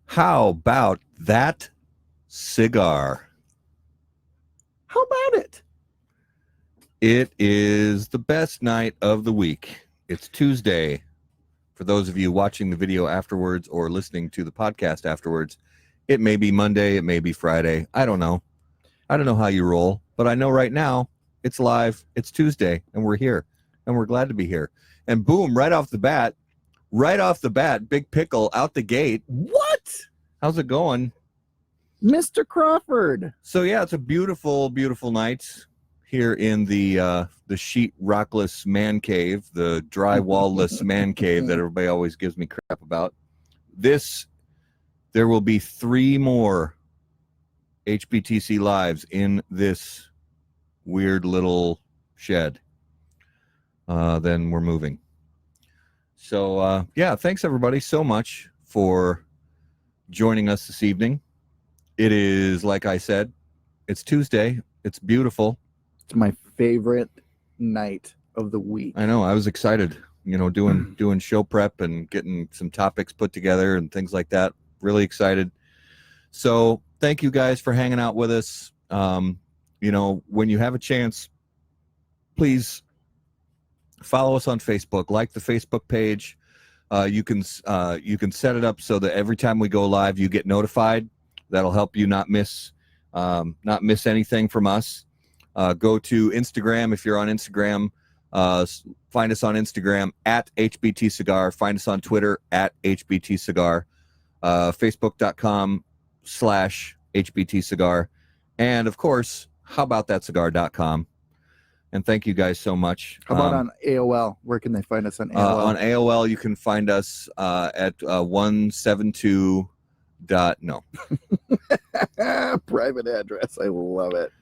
How about that cigar? How about it? It is the best night of the week. It's Tuesday. For those of you watching the video afterwards or listening to the podcast afterwards, it may be Monday, it may be Friday. I don't know. I don't know how you roll, but I know right now it's live. It's Tuesday, and we're here, and we're glad to be here. And boom, right off the bat, Big Pickle out the gate. What? How's it going? Mr. Crawford. So yeah, it's a beautiful, beautiful night here in the sheet-rockless man cave, the drywall-less man cave that everybody always gives me crap about. There will be 3 more HBTC lives in this weird little shed. Then we're moving. So yeah, thanks everybody so much for joining us this evening. It is, like I said, it's Tuesday. It's beautiful. It's my favorite night of the week. I know. I was excited, doing show prep and getting some topics put together and things like that. Really excited. So thank you guys for hanging out with us. When you have a chance, please follow us on Facebook, like the Facebook page. You can set it up so that every time we go live, you get notified. That'll help you not miss anything from us. Go to Instagram if you're on Instagram. Find us on Instagram at HBT Cigar. Find us on Twitter at HBT Cigar. Facebook.com/HBT Cigar. And of course, howaboutthatcigar.com. And thank you guys so much. How about on AOL? Where can they find us on AOL? On AOL, you can find us at 172. No. Private address. I love it.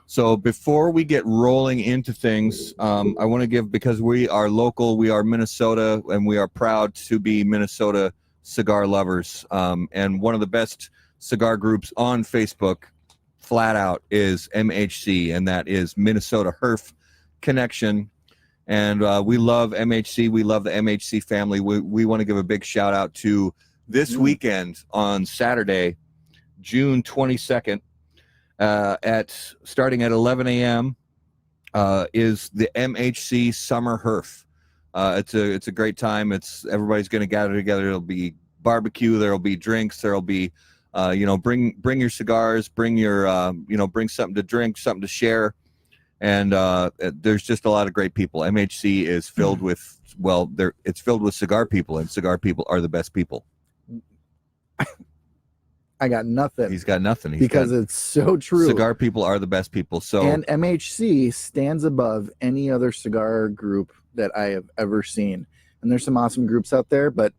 So before we get rolling into things, I want to give, because we are local, we are Minnesota, and we are proud to be Minnesota cigar lovers. And one of the best cigar groups on Facebook, flat out, is MHC, and that is Minnesota Herf Connection. And we love MHC. We love the MHC family. We want to give a big shout out to this weekend on Saturday, June 22nd, starting at 11 a.m. Is the MHC Summer Herf. It's a great time. Everybody's going to gather together. There'll be barbecue. There'll be drinks. There'll be, bring your cigars. Bring your, bring something to drink, something to share. And there's just a lot of great people. MHC is filled with, it's filled with cigar people, and cigar people are the best people. I got nothing. He's got nothing. It's so true. Cigar people are the best people. And MHC stands above any other cigar group that I have ever seen. And there's some awesome groups out there, but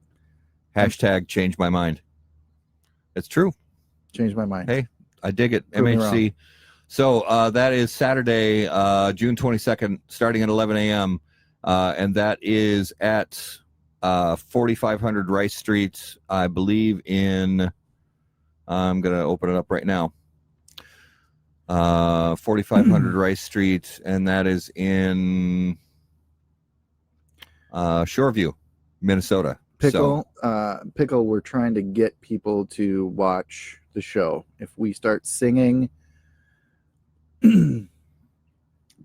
hashtag change my mind. It's true. Change my mind. Hey, I dig it. Prove MHC. So that is Saturday, June 22nd, starting at 11 a.m. And that is at 4500 Rice Street, I believe in... I'm going to open it up right now. 4500 Rice Street, and that is in Shoreview, Minnesota. Pickle, we're trying to get people to watch the show. If we start singing,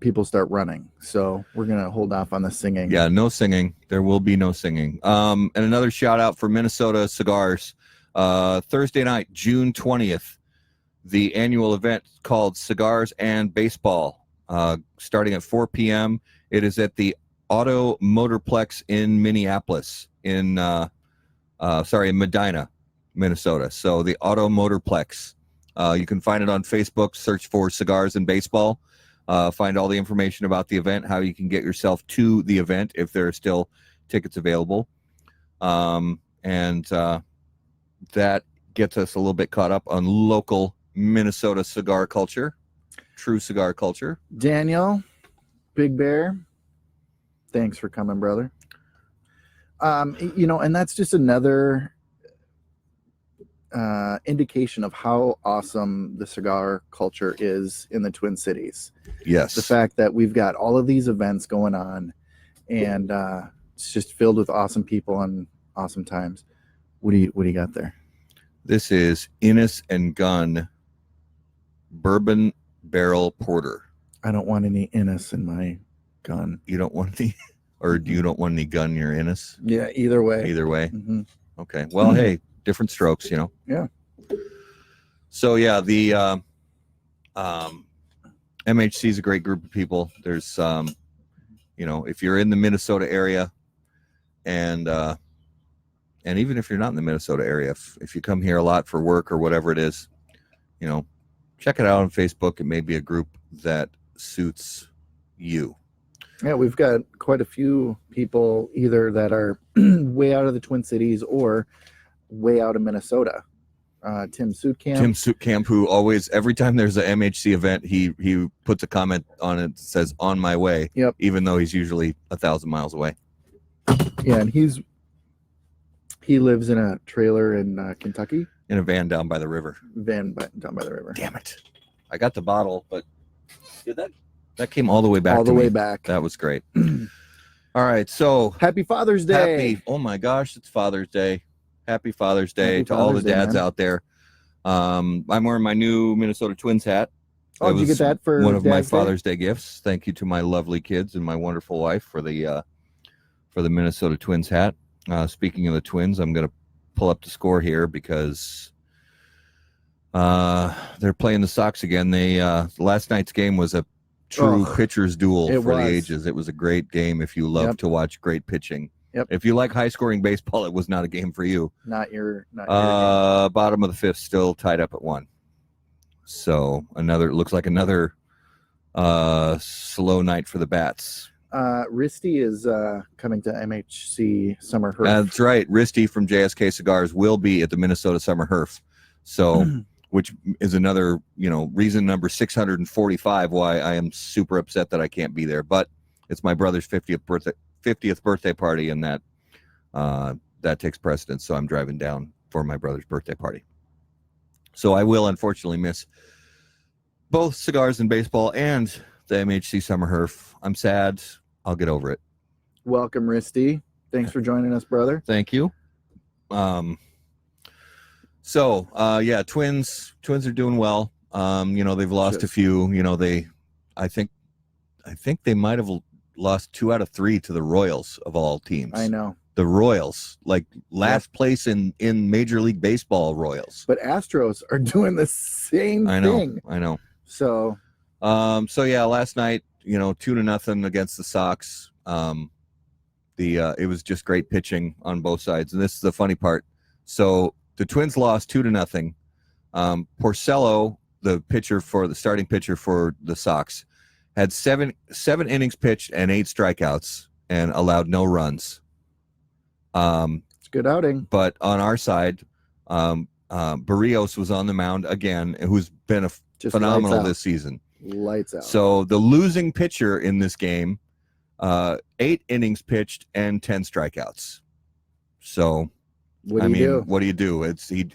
people start running. So we're going to hold off on the singing. Yeah, no singing. There will be no singing. And another shout out for Minnesota Cigars. Thursday night, June 20th, the annual event called Cigars and Baseball, starting at 4 p.m. It is at the Auto Motorplex in Minneapolis, in Medina, Minnesota. So the Auto Motorplex. You can find it on Facebook. Search for Cigars and Baseball. Find all the information about the event, how you can get yourself to the event if there are still tickets available. That gets us a little bit caught up on local Minnesota cigar culture, true cigar culture. Daniel, Big Bear, thanks for coming, brother. And that's just another indication of how awesome the cigar culture is in the Twin Cities. Yes. The fact that we've got all of these events going on, and it's just filled with awesome people and awesome times. What do you got there? This is Innis and Gunn Bourbon Barrel Porter. I don't want any Innis in my gun. You don't want any, or do you don't want any gun in your Innis? Yeah, either way. Either way. Mm-hmm. Okay. Well, hey, different strokes, Yeah. So yeah, the MHC is a great group of people. There's if you're in the Minnesota area, and even if you're not in the Minnesota area, if you come here a lot for work or whatever it is, check it out on Facebook. It may be a group that suits you. Yeah, we've got quite a few people either that are way out of the Twin Cities or way out of Minnesota. Tim Suitcamp, who always, every time there's an MHC event, he puts a comment on it that says "on my way." Yep. Even though he's usually 1,000 miles away. Yeah, and he lives in a trailer in Kentucky. In a van down by the river. Down by the river. Damn it! I got the bottle, but that came all the way back. All the way back. That was great. All right, so Happy Father's Day. Oh my gosh, it's Father's Day. Happy Father's Day Happy to all the Father's Day, dads man. out there. I'm wearing my new Minnesota Twins hat. Oh, did you get that for one of my Dad's Day? Father's Day gifts? Thank you to my lovely kids and my wonderful wife for the Minnesota Twins hat. Speaking of the Twins, I'm going to pull up the score here because they're playing the Sox again. They last night's game was a true pitcher's duel for the ages. It was a great game if you love to watch great pitching. Yep. If you like high-scoring baseball, it was not a game for you. Not your game. Bottom of the fifth, still tied up at 1. So looks like another slow night for the bats. Risty is coming to MHC Summer Herf. That's right. Risty from JSK Cigars will be at the Minnesota Summer Herf. So, which is another, reason number 645 why I am super upset that I can't be there. But it's my brother's 50th birthday party, and that takes precedence. So I'm driving down for my brother's birthday party. So I will unfortunately miss both Cigars and baseball and the MHC Summer Herf. I'm sad. I'll get over it. Welcome, Risty. Thanks for joining us, brother. Thank you. Twins are doing well. They've lost a few. I think they might have lost 2 out of 3 to the Royals of all teams. I know. The Royals, like last place in Major League Baseball Royals. But Astros are doing the same thing. I know. So last night, 2-0 against the Sox. It was just great pitching on both sides. And this is the funny part. So the Twins lost 2-0. Porcello, the starting pitcher for the Sox, had seven innings pitched and 8 strikeouts and allowed no runs. It's a good outing. But on our side, Barrios was on the mound again, who's been phenomenal this season. Lights out. So the losing pitcher in this game, 8 innings pitched and 10 strikeouts. So, what do you do?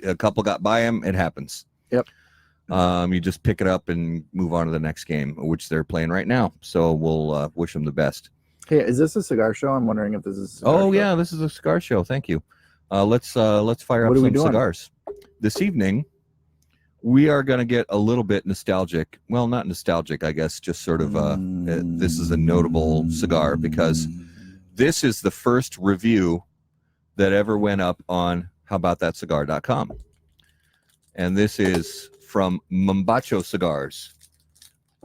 A couple got by him. It happens. Yep. You just pick it up and move on to the next game, which they're playing right now. So we'll wish them the best. Hey, is this a cigar show? I'm wondering if this is a cigar show. Yeah, this is a cigar show. Thank you. Let's fire up some cigars. This evening, we are going to get a little bit nostalgic. Well, not nostalgic, I guess, just sort of this is a notable cigar because this is the first review that ever went up on howaboutthatcigar.com. And this is from Mombacho Cigars,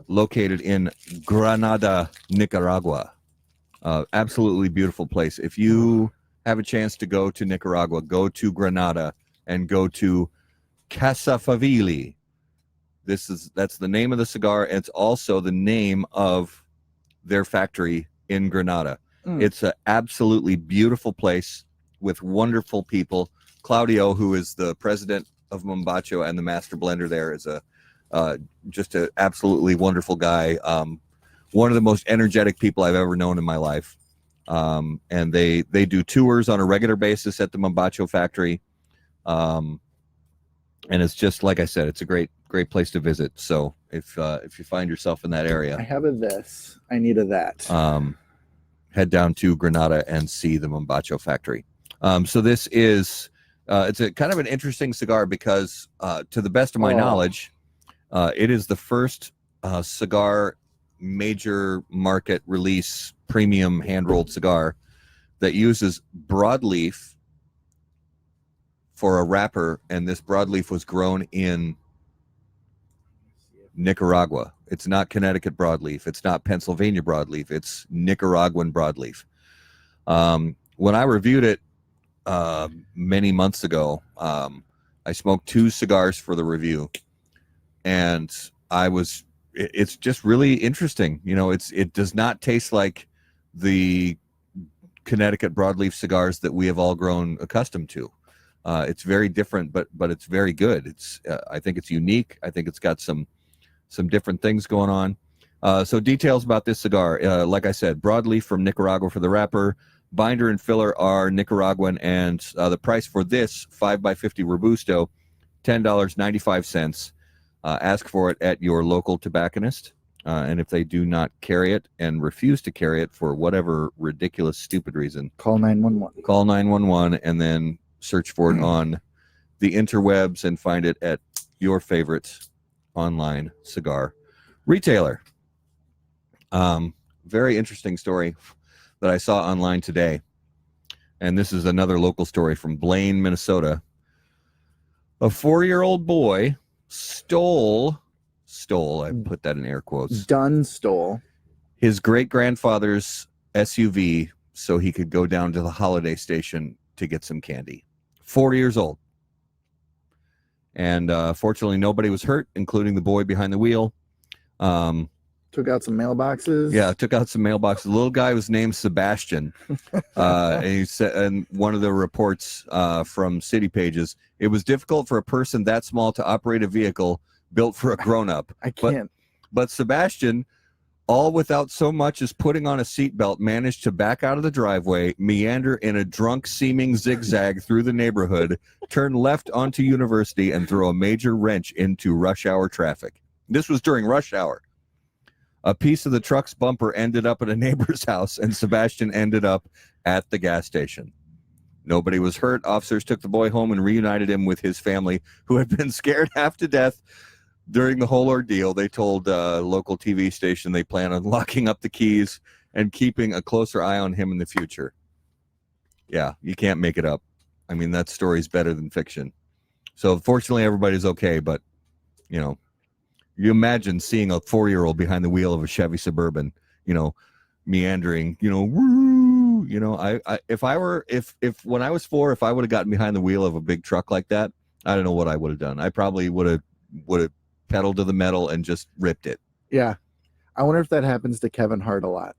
located in Granada, Nicaragua. Absolutely beautiful place. If you have a chance to go to Nicaragua, go to Granada and go to Casa Favili. That's the name of the cigar. And it's also the name of their factory in Granada. It's an absolutely beautiful place with wonderful people. Claudio, who is the president of Mombacho and the master blender there, is just an absolutely wonderful guy. One of the most energetic people I've ever known in my life. And they do tours on a regular basis at the Mombacho factory. And it's just, like I said, it's a great place to visit. So if you find yourself in that area, I have this. I need that. Head down to Granada and see the Mombacho factory. So this is It's a kind of an interesting cigar because, to the best of my knowledge, it is the first cigar major market release premium hand-rolled cigar that uses broadleaf for a wrapper, and this broadleaf was grown in Nicaragua. It's not Connecticut broadleaf. It's not Pennsylvania broadleaf. It's Nicaraguan broadleaf. When I reviewed it many months ago, I smoked 2 cigars for the review, and it's just really interesting. You know, it does not taste like the Connecticut broadleaf cigars that we have all grown accustomed to. It's very different, but it's very good. I think it's unique. I think it's got some different things going on. So details about this cigar, like I said, broadleaf from Nicaragua for the wrapper. Binder and filler are Nicaraguan, and the price for this 5x50 Robusto, $10.95. Ask for it at your local tobacconist, and if they do not carry it and refuse to carry it for whatever ridiculous, stupid reason, call 911. Call 911, and then search for it on the interwebs and find it at your favorite online cigar retailer. Very interesting story that I saw online today, and this is another local story from Blaine, Minnesota. A 4-year-old boy stole, I put that in air quotes, stole his great-grandfather's SUV so he could go down to the holiday station to get some candy. 4 years old. And fortunately, nobody was hurt, including the boy behind the wheel. Took out some mailboxes. Yeah, took out some mailboxes. The little guy was named Sebastian. And he said, in one of the reports from City Pages, it was difficult for a person that small to operate a vehicle built for a grown-up. I can't. But Sebastian, all without so much as putting on a seatbelt, managed to back out of the driveway, meander in a drunk-seeming zigzag through the neighborhood, turn left onto University, and throw a major wrench into rush hour traffic. This was during rush hour. A piece of the truck's bumper ended up at a neighbor's house, and Sebastian ended up at the gas station. Nobody was hurt. Officers took the boy home and reunited him with his family, who had been scared half to death during the whole ordeal. They told a local TV station they plan on locking up the keys and keeping a closer eye on him in the future. Yeah, you can't make it up. I mean, that story's better than fiction. So fortunately, everybody's okay, but, you know, you imagine seeing a 4-year-old behind the wheel of a Chevy Suburban, you know, meandering, you know, woo, you know, if when I was 4, if I would have gotten behind the wheel of a big truck like that, I don't know what I would have done. I probably would have pedaled to the metal and just ripped it. Yeah. I wonder if that happens to Kevin Hart a lot.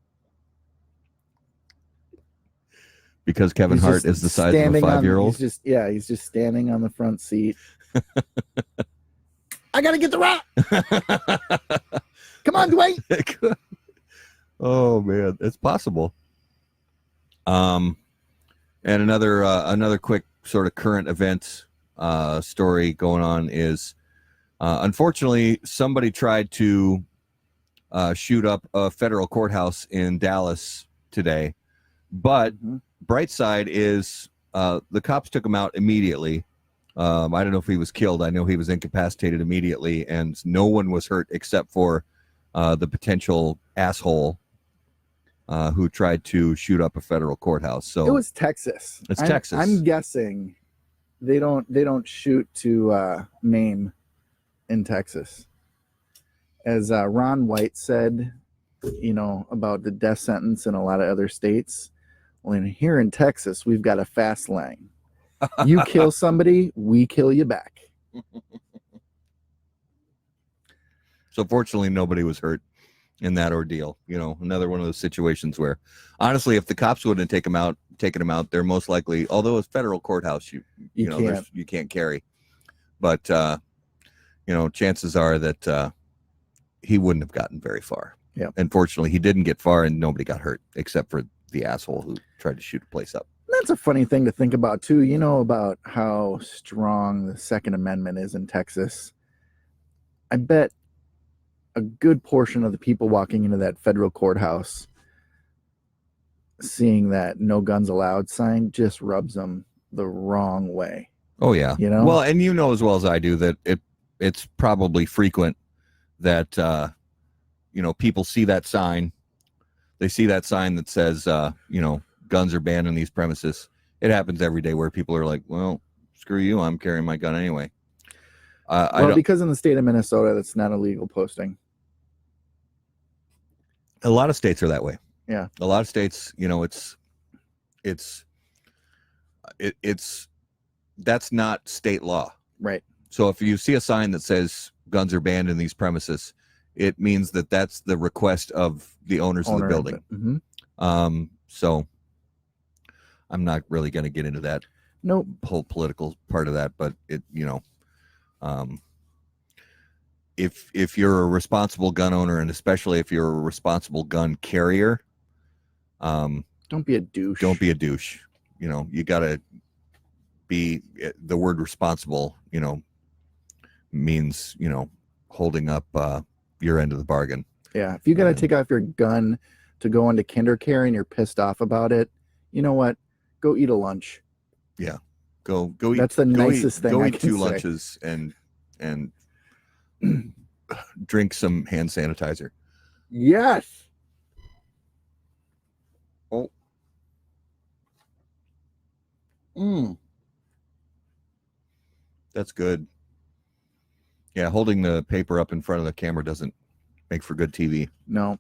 Because Kevin Hart is the size of a 5-year-old? He's just standing on the front seat. I gotta get the rock. Come on, Dwayne. Oh man, it's possible. And another quick sort of current event story going on is, unfortunately, somebody tried to shoot up a federal courthouse in Dallas today, but bright side is the cops took him out immediately. I don't know if he was killed. I know he was incapacitated immediately, and no one was hurt except for the potential asshole who tried to shoot up a federal courthouse. So it was Texas. It's Texas. I'm guessing they don't shoot to maim in Texas. As Ron White said, you know, about the death sentence in a lot of other states. Well, here in Texas, we've got a fast lane. You kill somebody, we kill you back. So fortunately, nobody was hurt in that ordeal. You know, another one of those situations where, honestly, if the cops wouldn't have taken him out, they're most likely, although it's federal courthouse, you can't carry. But you know, chances are that he wouldn't have gotten very far. Yeah. Unfortunately, he didn't get far, and nobody got hurt except for the asshole who tried to shoot a place up. That's a funny thing to think about, too. You know about how strong the Second Amendment is in Texas. I bet a good portion of the people walking into that federal courthouse seeing that no guns allowed sign just rubs them the wrong way. Oh yeah. You know? Well, and you know as well as I do that it's probably frequent that people see that sign. They see that sign that says guns are banned in these premises. It happens every day where people are like, well, screw you, I'm carrying my gun anyway. Because in the state of Minnesota, that's not a legal posting. A lot of states are that way. Yeah. A lot of states, it's that's not state law. Right. So if you see a sign that says guns are banned in these premises, it means that that's the request of the owners of the building. Mm-hmm. So I'm not really going to get into that whole political part of that, but if you're a responsible gun owner, and especially if you're a responsible gun carrier, don't be a douche. Don't be a douche. You got to be, the word responsible, means, holding up your end of the bargain. Yeah. If you got to take off your gun to go into kinder care and you're pissed off about it, you know what? Go eat a lunch. Yeah. Go eat. That's the nicest thing. Go I eat can 2 say. lunches and drink some hand sanitizer. Yes. Oh. That's good. Yeah, holding the paper up in front of the camera doesn't make for good TV. No.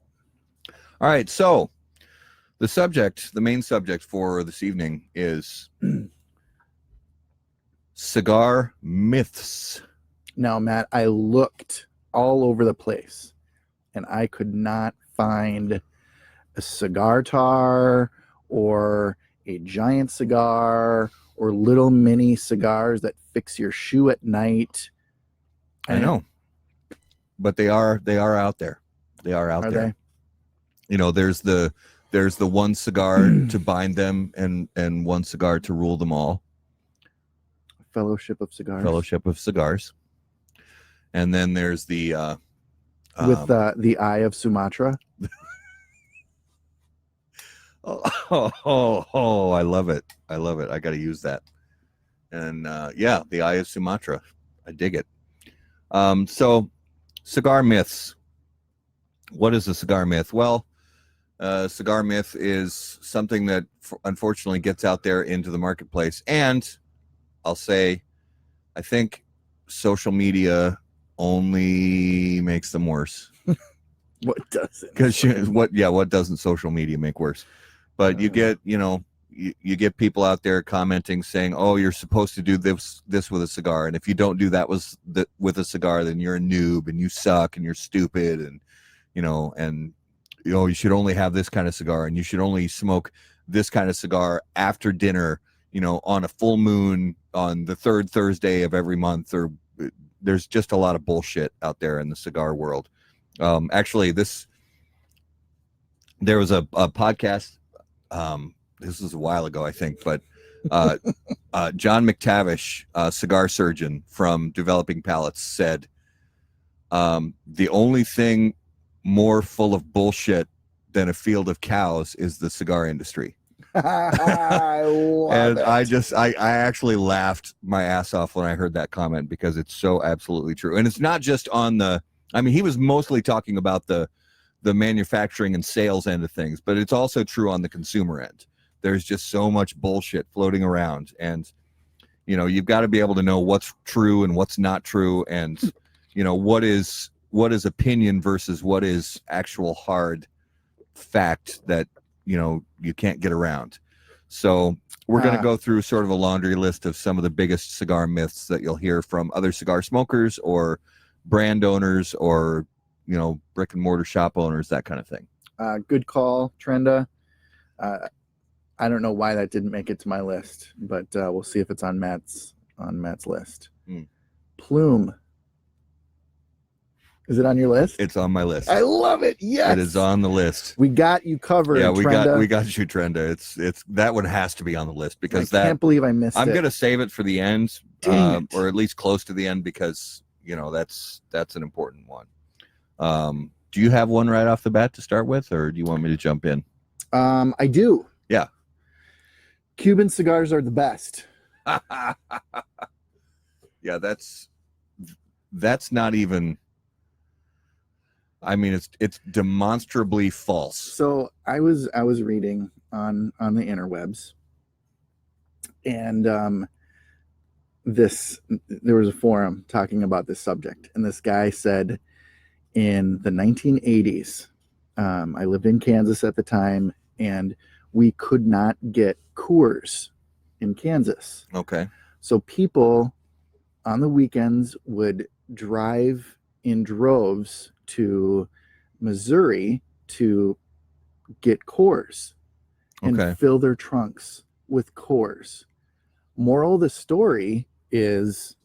All right, so the main subject for this evening is cigar myths. Now, Matt, I looked all over the place and I could not find a cigar tar or a giant cigar or little mini cigars that fix your shoe at night. I know, but they are out there. They are out there. There's the one cigar to bind them and one cigar to rule them all. Fellowship of Cigars. And then there's the with the Eye of Sumatra. Oh, I love it. I got to use that. And the Eye of Sumatra. I dig it. So cigar myths. What is a cigar myth? Well, cigar myth is something that unfortunately gets out there into the marketplace. And I'll say, I think social media only makes them worse. What doesn't? Because what doesn't social media make worse? But you get, you get people out there commenting saying, "Oh, you're supposed to do this with a cigar, and if you don't do that with a cigar, then you're a noob and you suck and you're stupid, and you should only have this kind of cigar, and you should only smoke this kind of cigar after dinner, on a full moon on the 3rd Thursday of every month." Or there's just a lot of bullshit out there in the cigar world. Actually, there was a podcast. This was a while ago, I think, but John McTavish, a cigar surgeon from Developing Palates, said the only thing more full of bullshit than a field of cows is the cigar industry. I love it. I actually laughed my ass off when I heard that comment, because it's so absolutely true. And it's not just on he was mostly talking about the manufacturing and sales end of things, but it's also true on the consumer end. There's just so much bullshit floating around, and you've got to be able to know what's true and what's not true, and what is opinion versus what is actual hard fact that you can't get around. So we're going to go through sort of a laundry list of some of the biggest cigar myths that you'll hear from other cigar smokers or brand owners or brick and mortar shop owners, that kind of thing. Good call, Trenda. I don't know why that didn't make it to my list, but we'll see if it's on Matt's list. Plume. Is it on your list? It's on my list. I love it. Yes, it is on the list. We got you covered. Yeah, Trenda. we got you, Trenda. It's that one has to be on the list, because I can't believe I missed it. I'm gonna save it for the end, or at least close to the end, because that's an important one. Do you have one right off the bat to start with, or do you want me to jump in? I do. Yeah. Cuban cigars are the best. Yeah, that's not even. I mean, it's demonstrably false. So I was reading on the interwebs, and there was a forum talking about this subject, and this guy said in the 1980s, I lived in Kansas at the time, and we could not get Coors in Kansas. Okay. So people on the weekends would drive in droves to Missouri to get Coors and Okay. fill their trunks with Coors. Moral of the story is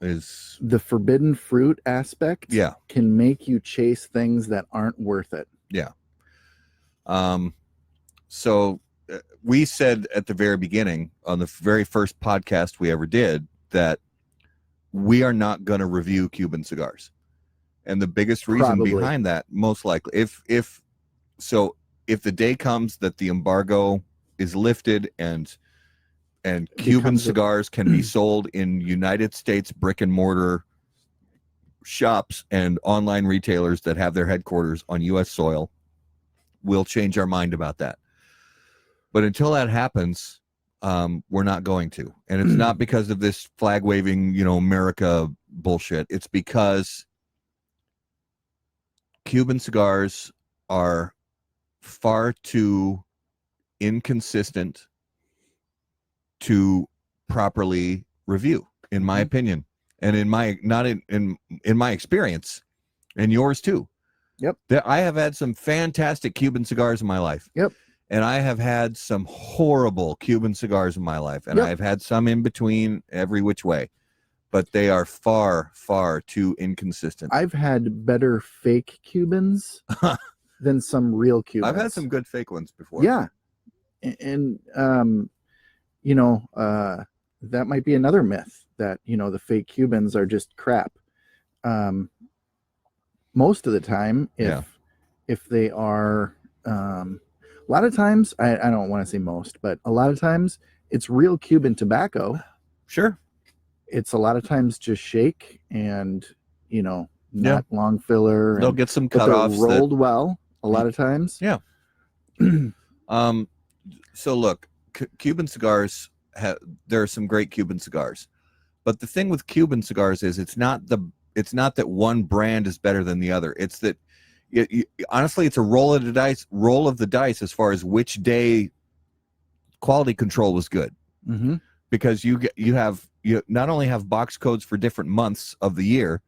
the forbidden fruit aspect Yeah. can make you chase things that aren't worth it. Yeah. So we said at the very beginning on the very first podcast we ever did that we are not going to review Cuban cigars. And the biggest reason Probably. behind that, most likely, if the day comes that the embargo is lifted and Cuban cigars can be sold in United States brick and mortar shops and online retailers that have their headquarters on U.S. soil, we'll change our mind about that. But until that happens, we're not going to. And it's not because of this flag waving, America bullshit. It's because Cuban cigars are far too inconsistent to properly review, in my opinion, and in my experience, and yours too. Yep. I have had some fantastic Cuban cigars in my life. Yep. And I have had some horrible Cuban cigars in my life, and I've had some in between, every which way, but they are far, far too inconsistent. I've had better fake Cubans than some real Cubans. I've had some good fake ones before. Yeah. And that might be another myth that, the fake Cubans are just crap. Most of the time, if they are, a lot of times, I don't want to say most, but a lot of times it's real Cuban tobacco. Sure. It's a lot of times just shake and, not long filler. They'll get some cutoffs. Rolled well a lot of times. Yeah. So look, Cuban cigars, there are some great Cuban cigars. But the thing with Cuban cigars is it's not that one brand is better than the other. It's that honestly, it's a roll of the dice as far as which day quality control was good. Mm-hmm. Because you not only have box codes for different months of the year,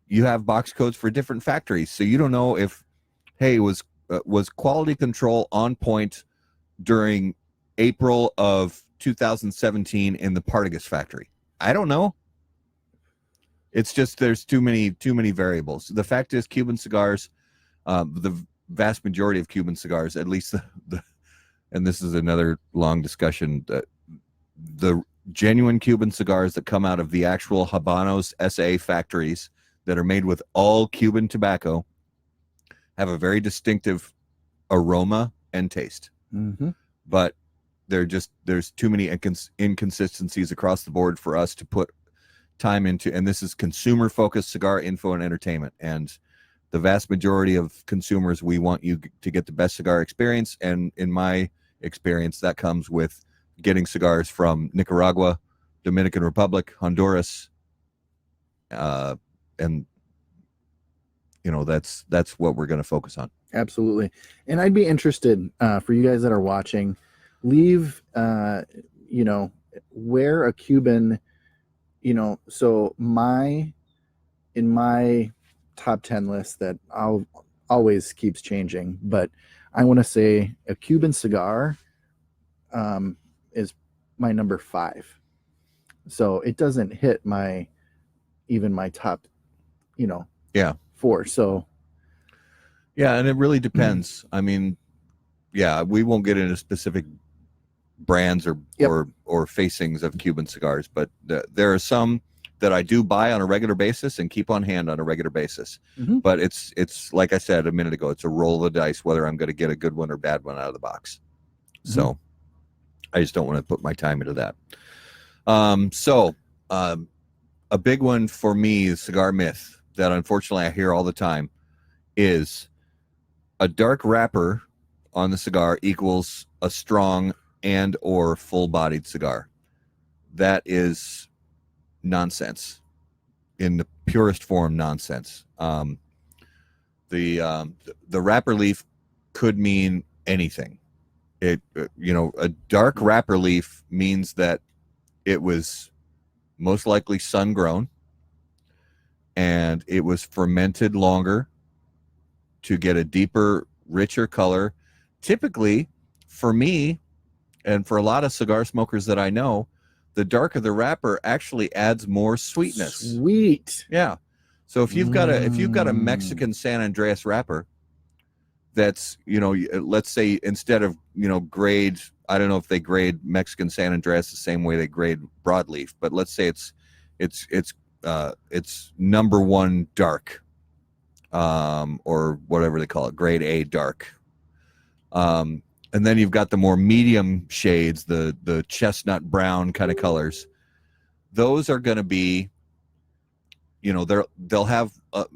you have box codes for different factories. So you don't know if, was quality control on point during April of 2017 in the Partagas factory. I don't know. It's just there's too many variables. The fact is, Cuban cigars, the vast majority of Cuban cigars, at least and this is another long discussion, the genuine Cuban cigars that come out of the actual Habanos SA factories that are made with all Cuban tobacco have a very distinctive aroma and taste. Mm-hmm. But there's too many inconsistencies across the board for us to put time into, and this is consumer focused cigar info and entertainment, and the vast majority of consumers, we want you to get the best cigar experience, and in my experience that comes with getting cigars from Nicaragua, Dominican Republic, Honduras, and that's what we're going to focus on. Absolutely. And I'd be interested for you guys that are watching, leave where a Cuban, so in my top 10 list that I'll always keeps changing, but I want to say a Cuban cigar is my number 5. So it doesn't hit my top 4. So yeah, and it really depends. I mean, yeah, we won't get into specific brands or facings of Cuban cigars, but there are some that I do buy on a regular basis and keep on hand on a regular basis. Mm-hmm. But it's like I said a minute ago, it's a roll of the dice whether I'm going to get a good one or bad one out of the box. Mm-hmm. So I just don't want to put my time into that. So a big one for me, the cigar myth that unfortunately I hear all the time is a dark wrapper on the cigar equals a strong and or full-bodied cigar. That is nonsense. In the purest form, nonsense. The wrapper leaf could mean anything. It a dark wrapper leaf means that it was most likely sun grown and it was fermented longer to get a deeper, richer color. Typically, for me and for a lot of cigar smokers that I know, the darker the wrapper actually adds more sweetness. Sweet. Yeah. So if you've got a Mexican San Andreas wrapper that's, let's say instead of, grade, I don't know if they grade Mexican San Andreas the same way they grade broadleaf, but let's say it's number one dark, or whatever they call it, grade A dark. And then you've got the more medium shades, the chestnut brown kind of colors. Those are going to be, they'll have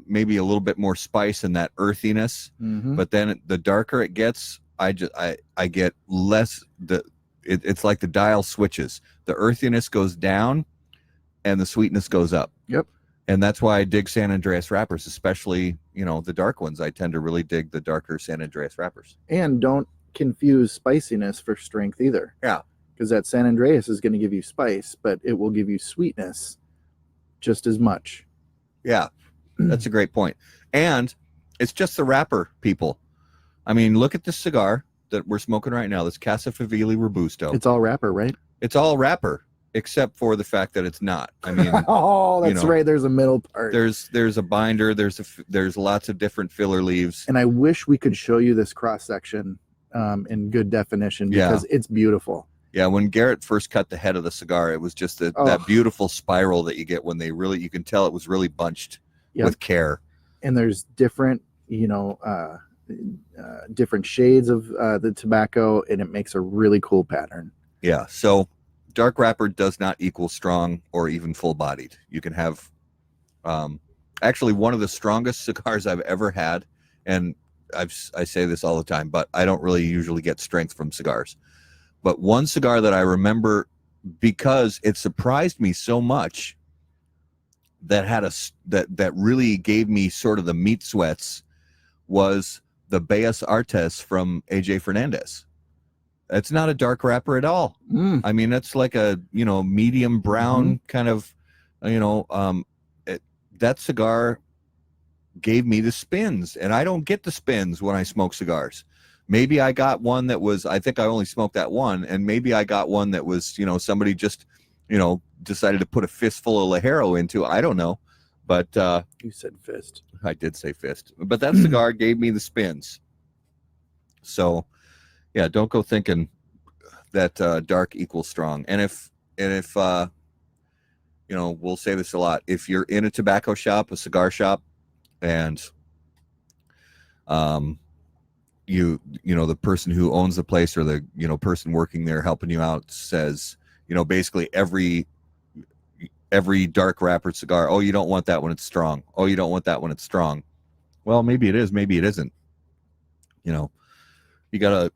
maybe a little bit more spice and that earthiness, but then the darker it gets, I get less. It's like the dial switches. The earthiness goes down, and the sweetness goes up. Yep. And that's why I dig San Andreas wrappers, especially the dark ones. I tend to really dig the darker San Andreas wrappers. And don't confuse spiciness for strength either. Yeah. Because that San Andreas is going to give you spice, but it will give you sweetness just as much. Yeah, that's a great point. And it's just the wrapper, people. I mean, look at this cigar that we're smoking right now, this Casa Favili Robusto. It's all wrapper, right? It's all wrapper, except for the fact that it's not. I mean, oh, that's right. There's a middle part. There's a binder. There's lots of different filler leaves. And I wish we could show you this cross section in good definition because it's beautiful. Yeah, when Garrett first cut the head of the cigar, it was just that beautiful spiral that you get when you can tell it was really bunched with care. And there's different, different shades of the tobacco, and it makes a really cool pattern. Yeah, so dark wrapper does not equal strong or even full-bodied. You can have, actually, one of the strongest cigars I've ever had, and I say this all the time, but I don't really usually get strength from cigars. But one cigar that I remember because it surprised me so much that that really gave me sort of the meat sweats was the Bellas Artes from AJ Fernandez. It's not a dark wrapper at all. I mean, it's like a medium brown kind of that cigar gave me the spins, and I don't get the spins when I smoke cigars. Maybe I got one that was, I think I only smoked that one, and maybe I got one that was, somebody just, decided to put a fistful of Lajero into. I don't know, but you said fist. I did say fist, but that cigar gave me the spins. So, yeah, don't go thinking that dark equals strong. And if we'll say this a lot, if you're in a tobacco shop, a cigar shop, and the person who owns the place or the person working there helping you out says basically every dark wrapper cigar, oh, you don't want that when it's strong, oh, you don't want that when it's strong. Well, maybe it is, maybe it isn't. You gotta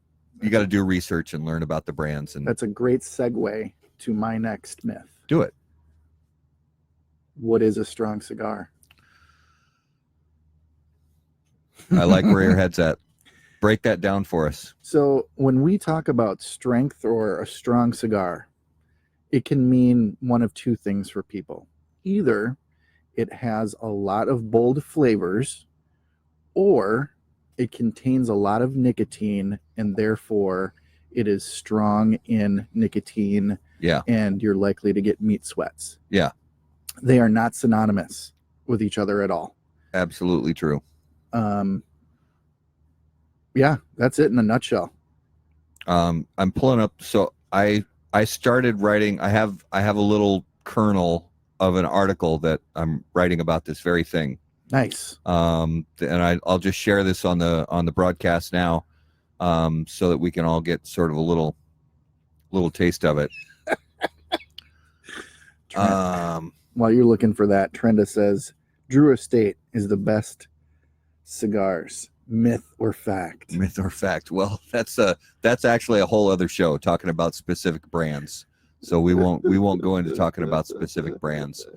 do research and learn about the brands. And that's a great segue to my next myth. Do it. What is a strong cigar? I like where your head's at. Break that down for us. So when we talk about strength or a strong cigar, it can mean one of two things for people. Either it has a lot of bold flavors, or it contains a lot of nicotine, and therefore it is strong in nicotine. Yeah. And you're likely to get meat sweats. Yeah. They are not synonymous with each other at all. Absolutely true. Yeah, that's it in a nutshell. I'm pulling up. So I started writing. I have a little kernel of an article that I'm writing about this very thing. Nice. And I'll just share this on the broadcast now, so that we can all get sort of a little taste of it. While you're looking for that, Trenda says Drew Estate is the best cigars. Myth or fact? Myth or fact? Well, that's actually a whole other show talking about specific brands. So we won't go into talking about specific brands.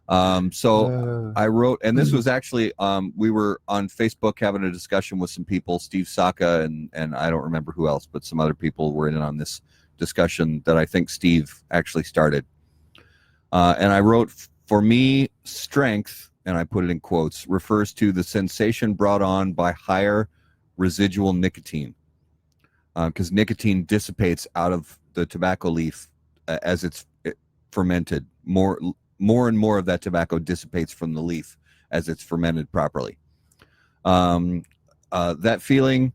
So I wrote, and this was actually we were on Facebook having a discussion with some people, Steve Saka and I don't remember who else, but some other people were in on this discussion that I think Steve actually started. And I wrote, for me, strength, and I put it in quotes, refers to the sensation brought on by higher residual nicotine, because nicotine dissipates out of the tobacco leaf as it's fermented. More and more of that tobacco dissipates from the leaf as it's fermented properly. That feeling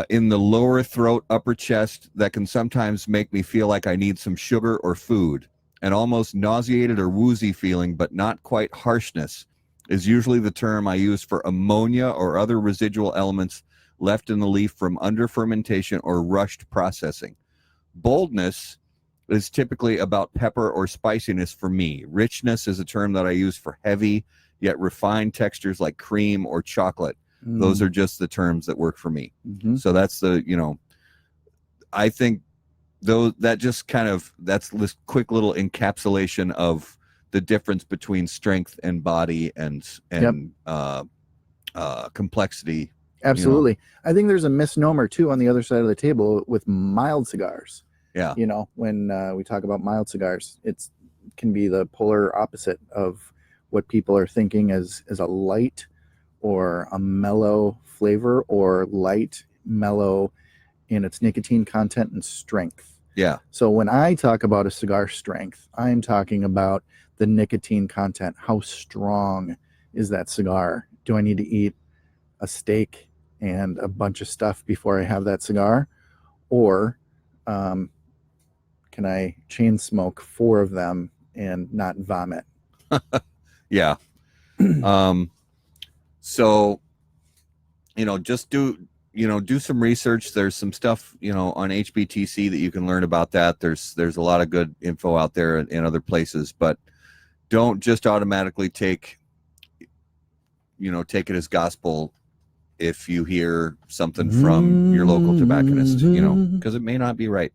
in the lower throat, upper chest, that can sometimes make me feel like I need some sugar or food. An almost nauseated or woozy feeling, but not quite harshness, is usually the term I use for ammonia or other residual elements left in the leaf from under fermentation or rushed processing. Boldness is typically about pepper or spiciness for me. Richness is a term that I use for heavy yet refined textures like cream or chocolate. Those are just the terms that work for me. So that's the, I think though that just kind of, that's this quick little encapsulation of the difference between strength and body and complexity. Absolutely. I think there's a misnomer too on the other side of the table with mild cigars. Yeah. When we talk about mild cigars, it can be the polar opposite of what people are thinking as a light or a mellow flavor, or light, mellow in its nicotine content and strength. Yeah. So when I talk about a cigar strength, I'm talking about the nicotine content. How strong is that cigar? Do I need to eat a steak and a bunch of stuff before I have that cigar? Or can I chain smoke 4 of them and not vomit? Yeah. So, just do some research. There's some stuff, on HBTC that you can learn about that. There's a lot of good info out there in other places, but don't just automatically take it as gospel if you hear something from your local tobacconist, because it may not be right.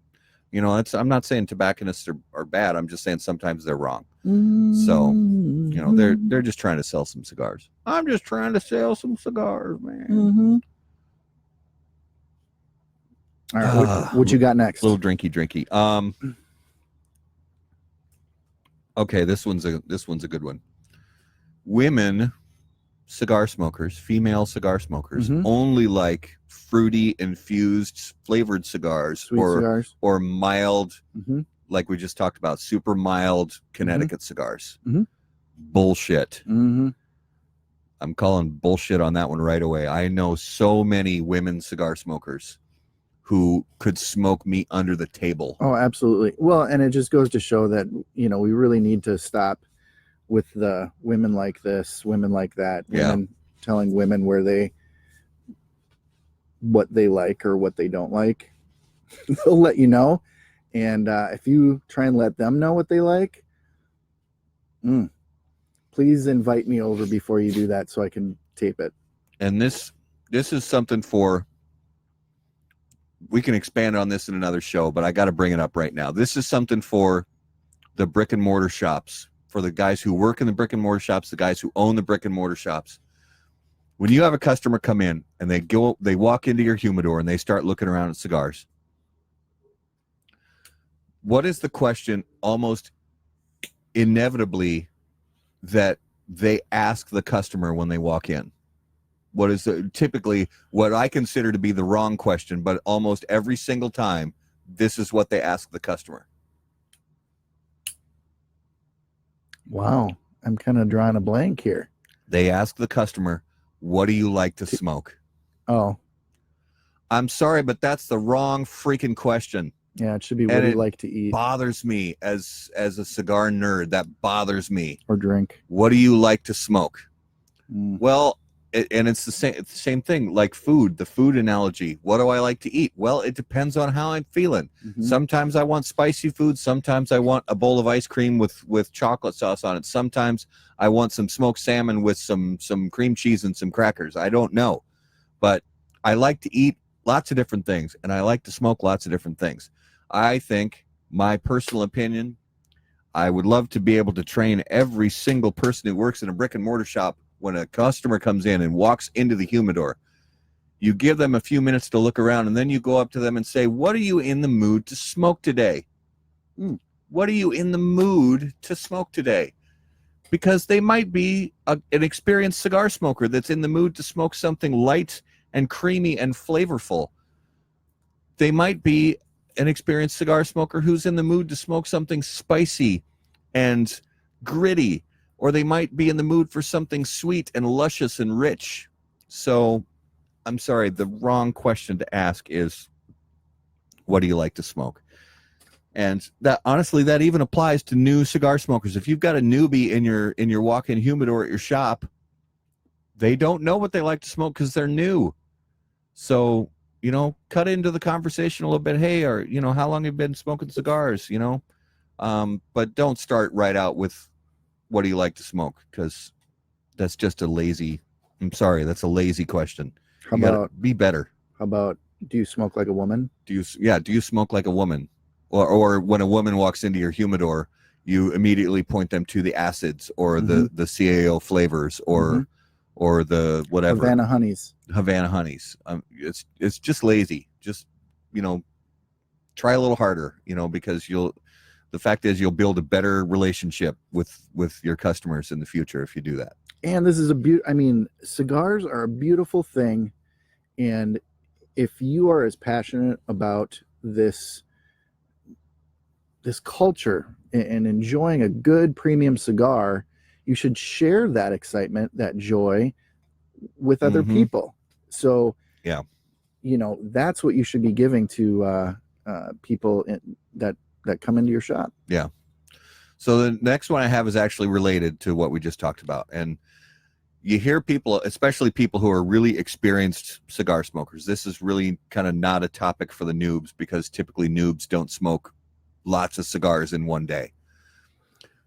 I'm not saying tobacconists are bad. I'm just saying sometimes they're wrong. So, they're just trying to sell some cigars. I'm just trying to sell some cigars, man. All right, what you got next? Little drinky. Okay, this one's a good one. Women cigar smokers, female cigar smokers, only like fruity infused flavored cigars, cigars, or mild, like we just talked about, super mild Connecticut cigars. Bullshit. I'm calling bullshit on that one right away. I know so many women cigar smokers who could smoke me under the table. Oh, absolutely. Well, and it just goes to show that, we really need to stop with the women like this, women like that, women telling women what they like or what they don't like. They'll let you know. And if you try and let them know what they like, please invite me over before you do that so I can tape it. And this is something we can expand on this in another show, but I got to bring it up right now. This is something for the brick and mortar shops, for the guys who work in the brick and mortar shops, the guys who own the brick and mortar shops. When you have a customer come in and they walk into your humidor and they start looking around at cigars, what is the question almost inevitably that they ask the customer when they walk in? What is typically what I consider to be the wrong question, but almost every single time, this is what they ask the customer. Wow. I'm kind of drawing a blank here. They ask the customer, what do you like to smoke? Oh. I'm sorry, but that's the wrong freaking question. Yeah, it should be what do you like to eat? Bothers me as a cigar nerd. That bothers me. Or drink. What do you like to smoke? Well, and it's the same thing, like food, the food analogy. What do I like to eat? Well, it depends on how I'm feeling. Mhm. Sometimes I want spicy food. Sometimes I want a bowl of ice cream with chocolate sauce on it. Sometimes I want some smoked salmon with some cream cheese and some crackers. I don't know, but I like to eat lots of different things, and I like to smoke lots of different things. I think, my personal opinion, I would love to be able to train every single person who works in a brick and mortar shop. When a customer comes in and walks into the humidor, you give them a few minutes to look around, and then you go up to them and say, what are you in the mood to smoke today? What are you in the mood to smoke today? Because they might be an experienced cigar smoker that's in the mood to smoke something light and creamy and flavorful. They might be an experienced cigar smoker who's in the mood to smoke something spicy and gritty, or they might be in the mood for something sweet and luscious and rich. So I'm sorry, the wrong question to ask is, what do you like to smoke? And that, honestly, that even applies to new cigar smokers. If you've got a newbie in your walk-in humidor at your shop, they don't know what they like to smoke because they're new. So, cut into the conversation a little bit. Hey, or, how long have you been smoking cigars? But don't start right out with, what do you like to smoke? Because that's just a lazy, I'm sorry, that's a lazy question. How about, be better. How about, do you smoke like a woman? Do you smoke like a woman? Or when a woman walks into your humidor, you immediately point them to the acids or the CAO flavors or the whatever. Havana honeys. It's just lazy. Just, try a little harder, because the fact is you'll build a better relationship with your customers in the future if you do that. And this is cigars are a beautiful thing. And if you are as passionate about this culture and enjoying a good premium cigar, you should share that excitement, that joy with other people. So, yeah, that's what you should be giving to people that come into your shop. Yeah. So the next one I have is actually related to what we just talked about. And you hear people, especially people who are really experienced cigar smokers. This is really kind of not a topic for the noobs, because typically noobs don't smoke lots of cigars in one day.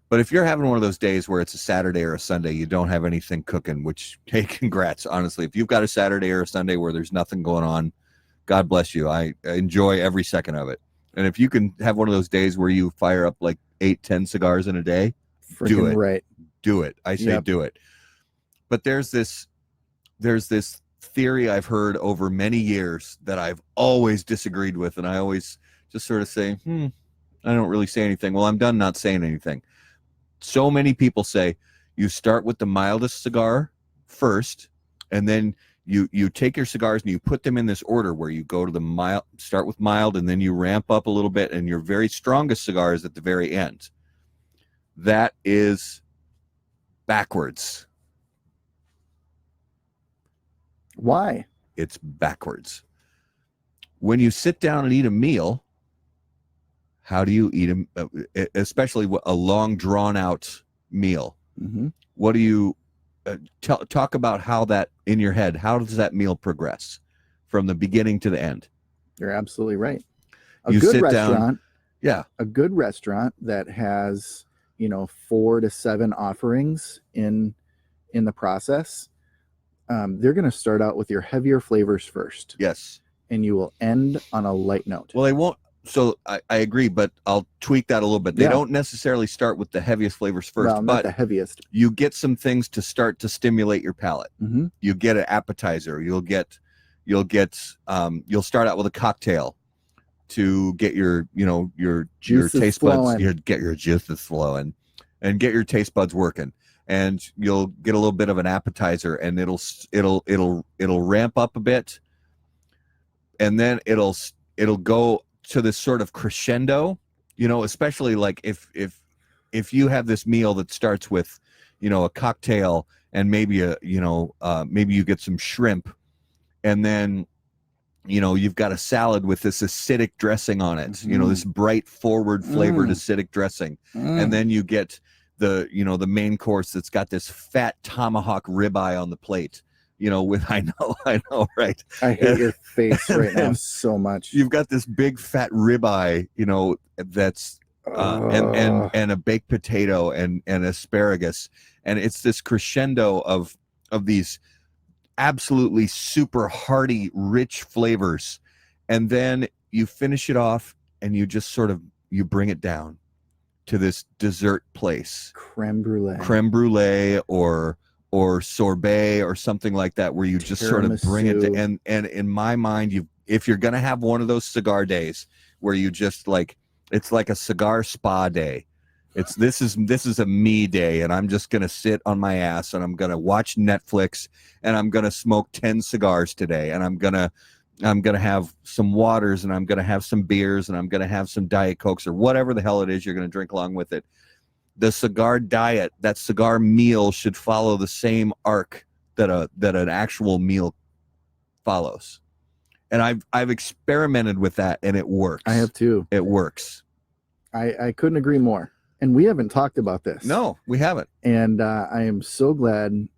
But if you're having one of those days where it's a Saturday or a Sunday, you don't have anything cooking, which, hey, congrats. Honestly, if you've got a Saturday or a Sunday where there's nothing going on, God bless you. I enjoy every second of it. And if you can have one of those days where you fire up like 8-10 cigars in a day, do it. Right. Do it. I say do it. But there's this theory I've heard over many years that I've always disagreed with, and I always just sort of say, I don't really say anything. Well, I'm done not saying anything. So many people say you start with the mildest cigar first, and then you take your cigars and you put them in this order where you go to the mild, start with mild, and then you ramp up a little bit, and your very strongest cigar is at the very end. That is backwards. Why? It's backwards. When you sit down and eat a meal, how do you eat especially a long, drawn-out meal? What do you talk about? How that in your head? How does that meal progress from the beginning to the end? You're absolutely right. You good sit restaurant, down, a good restaurant that has 4 to 7 offerings in the process. They're going to start out with your heavier flavors first. Yes, and you will end on a light note. Well, they won't. So I agree, but I'll tweak that a little bit. They don't necessarily start with the heaviest flavors first, well, not the heaviest. You get some things to start to stimulate your palate. You get an appetizer. You'll start out with a cocktail to get your taste buds, get your juices flowing, and get your taste buds working. And you'll get a little bit of an appetizer, and it'll ramp up a bit, and then it'll go to this sort of crescendo, especially like if you have this meal that starts with, a cocktail and maybe maybe you get some shrimp, and then, you've got a salad with this acidic dressing on it, this bright forward flavored acidic dressing. And then you get the main course that's got this fat tomahawk ribeye on the plate. with I know, right? I hate your face right now and so much. You've got this big fat ribeye, that's and a baked potato and asparagus, and it's this crescendo of these absolutely super hearty, rich flavors, and then you finish it off, and you just sort of you bring it down to this dessert place, creme brulee, or sorbet or something like that, where you just sort of bring it to, and in my mind, if you're gonna have one of those cigar days where you just it's like a cigar spa day. This is a me day, and I'm just gonna sit on my ass, and I'm gonna watch Netflix, and I'm gonna smoke 10 cigars today, and I'm gonna have some waters, and I'm gonna have some beers, and I'm gonna have some Diet Cokes or whatever the hell it is you're gonna drink along with it. The cigar diet, that cigar meal, should follow the same arc that an actual meal follows. And I've experimented with that, and it works. I have too. It works. I couldn't agree more. And we haven't talked about this. No, we haven't. And I am so glad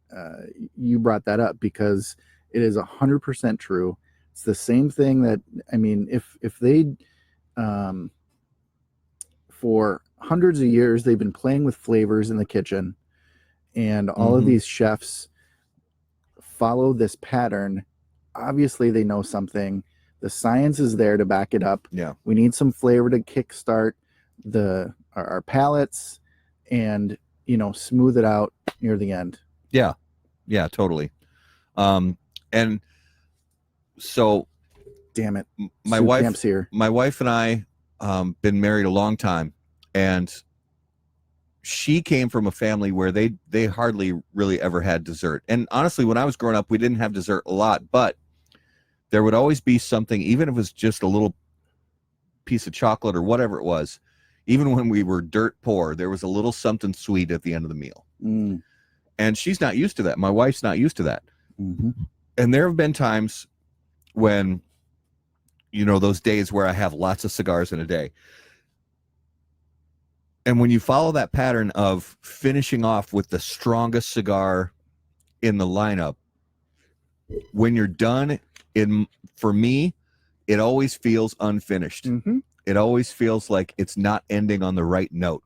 you brought that up, because it is 100% true. It's the same thing that, I mean, if they, for hundreds of years, they've been playing with flavors in the kitchen, and all of these chefs follow this pattern. Obviously, they know something. The science is there to back it up. Yeah. We need some flavor to kickstart our palates, and smooth it out near the end. Yeah, totally. And so, damn it, my Soup wife Camp's here. My wife and I been married a long time, and she came from a family where they hardly really ever had dessert. And honestly, when I was growing up, we didn't have dessert a lot, but there would always be something, even if it was just a little piece of chocolate or whatever it was. Even when we were dirt poor, there was a little something sweet at the end of the meal. And she's not used to that. My wife's not used to that. And there have been times when, those days where I have lots of cigars in a day. And when you follow that pattern of finishing off with the strongest cigar in the lineup, when you're done, for me, it always feels unfinished. It always feels like it's not ending on the right note.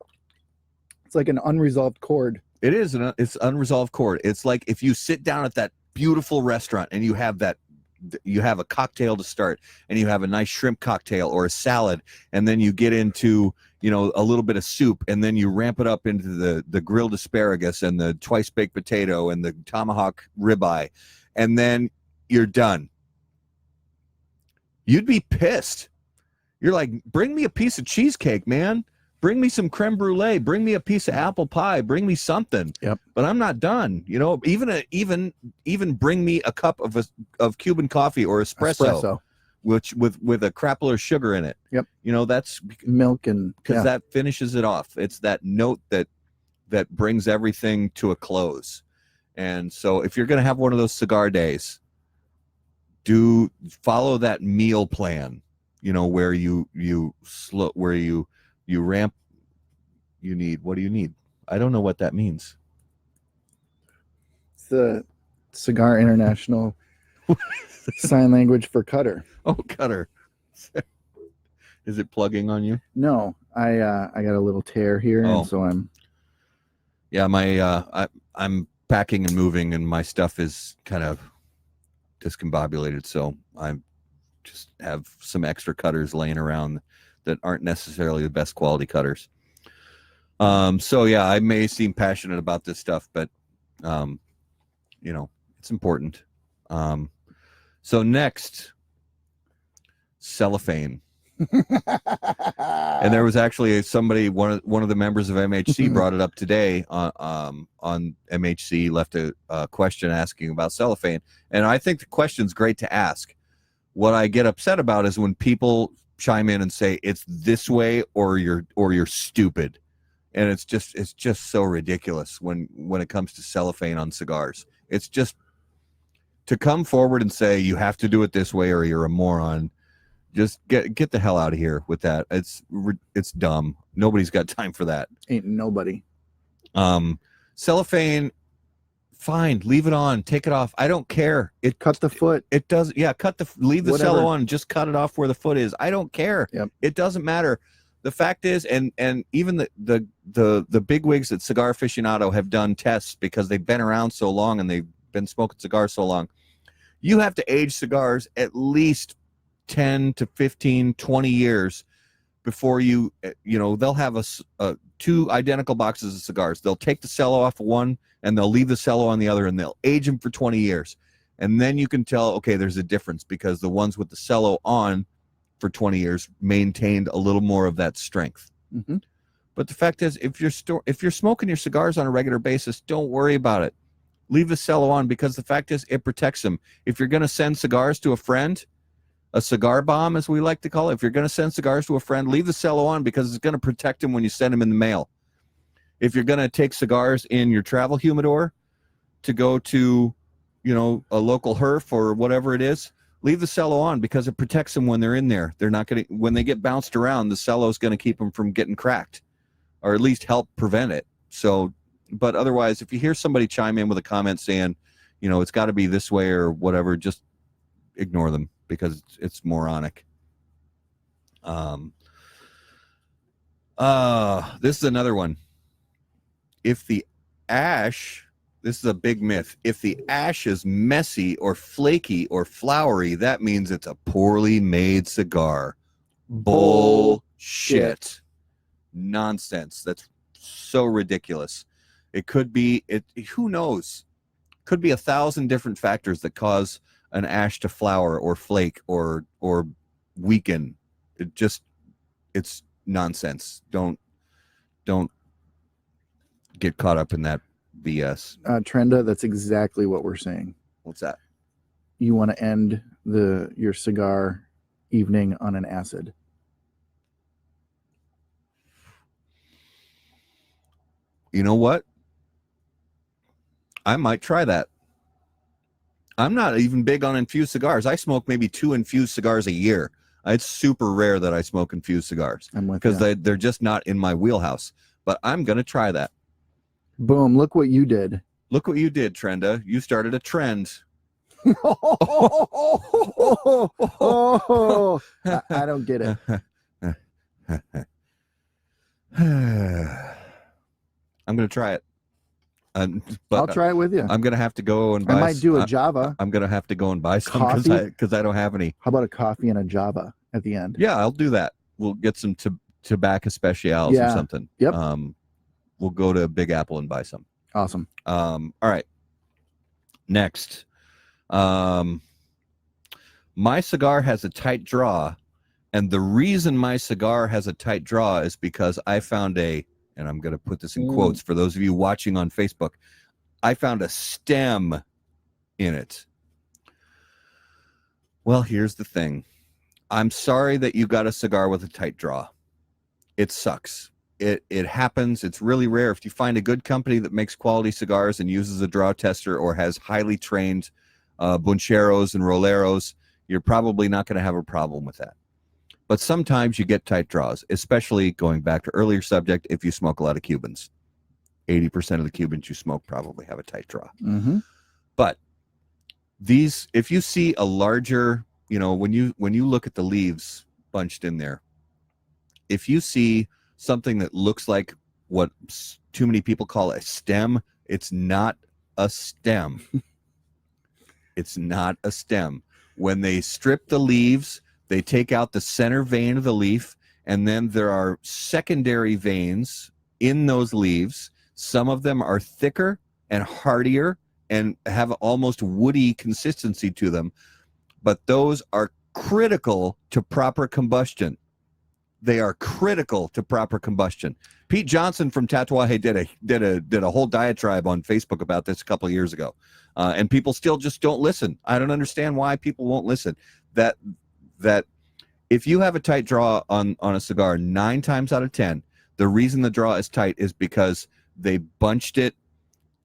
It's like an unresolved chord. It is. It's unresolved chord. It's like if you sit down at that beautiful restaurant and you have a cocktail to start, and you have a nice shrimp cocktail or a salad, and then you get into, a little bit of soup, and then you ramp it up into the grilled asparagus and the twice baked potato and the tomahawk ribeye, and then you're done. You'd be pissed. You're like, bring me a piece of cheesecake, man. Bring me some creme brulee. Bring me a piece of apple pie. Bring me something. Yep. But I'm not done. Even bring me a cup of Cuban coffee or espresso. Which with a crap load of sugar in it. Yep. That's milk, and because that finishes it off. It's that note that brings everything to a close. And so if you're gonna have one of those cigar days, do follow that meal plan. Where you ramp. What do you need? I don't know what that means. It's the Cigar International sign language for cutter. Oh, cutter. Is it plugging on you? No, I got a little tear here, and so I'm. Yeah, I'm packing and moving, and my stuff is kind of discombobulated, so I just have some extra cutters laying around that aren't necessarily the best quality cutters. So yeah, I may seem passionate about this stuff, but it's important. So next, cellophane. And there was actually one of the members of MHC brought it up today on MHC, left a question asking about cellophane, and I think the question's great to ask. What I get upset about is when people chime in and say it's this way or you're stupid, and it's just so ridiculous when it comes to cellophane on cigars. It's just to come forward and say you have to do it this way or you're a moron. Just get the hell out of here with that. It's dumb. Nobody's got time for that. Ain't nobody. Cellophane fine, leave it on, take it off. I don't care. Cut the foot. It does. Yeah, leave the Whatever. cello on, just cut it off where the foot is. I don't care. Yep. It doesn't matter. The fact is, and even the bigwigs at Cigar Aficionado have done tests because they've been around so long and they've been smoking cigars so long. You have to age cigars at least 10 to 15, 20 years before they'll have two identical boxes of cigars. They'll take the cello off of one and they'll leave the cello on the other, and they'll age them for 20 years. And then you can tell, okay, there's a difference because the ones with the cello on for 20 years maintained a little more of that strength. Mm-hmm. But the fact is, if you're smoking your cigars on a regular basis, don't worry about it. Leave the cello on, because the fact is, it protects them. If you're going to send cigars to a friend, a cigar bomb, as we like to call it, if you're going to send cigars to a friend, leave the cello on, because it's going to protect them when you send them in the mail. If you're going to take cigars in your travel humidor to go to, a local herf or whatever it is, leave the cello on, because it protects them when they're in there. They're not going to, when they get bounced around, the cello is going to keep them from getting cracked, or at least help prevent it. So, but otherwise, if you hear somebody chime in with a comment saying, it's got to be this way or whatever, just ignore them, because it's moronic. This is another one. If the ash, this is a big myth. If the ash is messy or flaky or flowery, that means it's a poorly made cigar. Bullshit. Nonsense. That's so ridiculous. It could be, who knows? Could be 1,000 different factors that cause an ash to flower or flake or weaken. It's nonsense. Don't get caught up in that BS. Trenda, that's exactly what we're saying. What's that? You want to end your cigar evening on an acid. You know what? I might try that. I'm not even big on infused cigars. I smoke maybe 2 infused cigars a year. It's super rare that I smoke infused cigars, because they're just not in my wheelhouse. But I'm going to try that. Boom. Look what you did. Look what you did, Trenda. You started a trend. I don't get it. I'm going to try it. But I'll try it with you. I'm going to have to go and buy. I might do a Java. I'm going to have to go and buy some, because I don't have any. How about a coffee and a Java at the end? Yeah, I'll do that. We'll get some tobacco specials or something. Yep. We'll go to Big Apple and buy some. Awesome. All right. Next. My cigar has a tight draw, and the reason my cigar has a tight draw is because I found and I'm going to put this in quotes for those of you watching on Facebook, I found a stem in it. Well, here's the thing. I'm sorry that you got a cigar with a tight draw. It sucks. It happens. It's really rare. If you find a good company that makes quality cigars and uses a draw tester or has highly trained buncheros and roleros, you're probably not going to have a problem with that. But sometimes you get tight draws, especially going back to earlier subject, if you smoke a lot of Cubans. 80% of the Cubans you smoke probably have a tight draw. Mm-hmm. But if you see a larger, when you look at the leaves bunched in there, if you see something that looks like what too many people call a stem, it's not a stem. It's not a stem. When they strip the leaves, they take out the center vein of the leaf, and then there are secondary veins in those leaves. Some of them are thicker and hardier and have almost woody consistency to them, but those are critical to proper combustion. They are critical to proper combustion. Pete Johnson from Tatuaje did a whole diatribe on Facebook about this a couple of years ago, and people still just don't listen. I don't understand why people won't listen. That if you have a tight draw on a cigar, 9 times out of 10, the reason the draw is tight is because they bunched it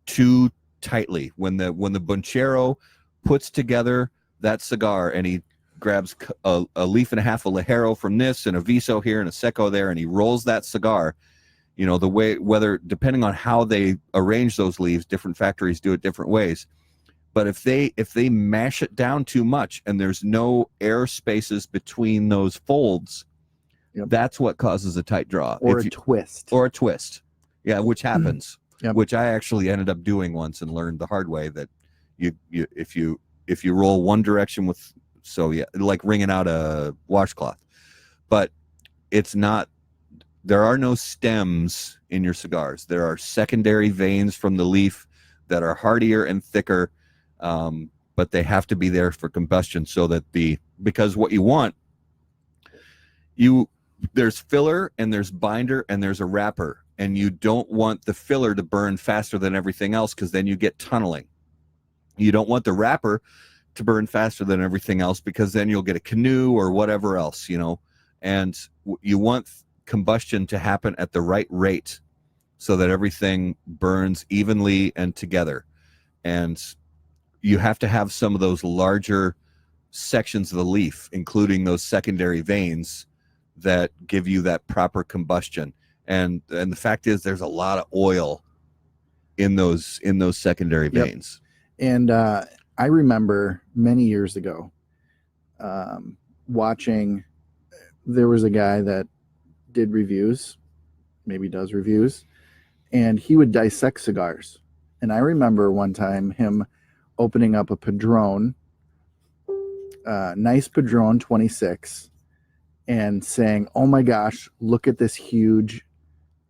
too tightly. When the bunchero puts together that cigar and he grabs a leaf and a half of Ligero from this and a Viso here and a Seco there, and he rolls that cigar, the way, whether depending on how they arrange those leaves, different factories do it different ways. But if they mash it down too much and there's no air spaces between those folds, that's what causes a tight draw. Or a twist. Yeah, which happens. Yep. Which I actually ended up doing once and learned the hard way that if you roll one direction with, like wringing out a washcloth. But it's not, there are no stems in your cigars. There are secondary veins from the leaf that are hardier and thicker, but they have to be there for combustion so that because what you want, there's filler and there's binder and there's a wrapper, and you don't want the filler to burn faster than everything else because then you get tunneling. You don't want the wrapper to burn faster than everything else because then you'll get a canoe or whatever else, and you want combustion to happen at the right rate so that everything burns evenly and together. And you have to have some of those larger sections of the leaf, including those secondary veins, that give you that proper combustion. And the fact is, there's a lot of oil in those secondary veins. And I remember many years ago watching, there was a guy that did reviews, maybe does reviews, and he would dissect cigars. And I remember one time him opening up a Padron, nice Padron 26, and saying, "Oh my gosh, look at this huge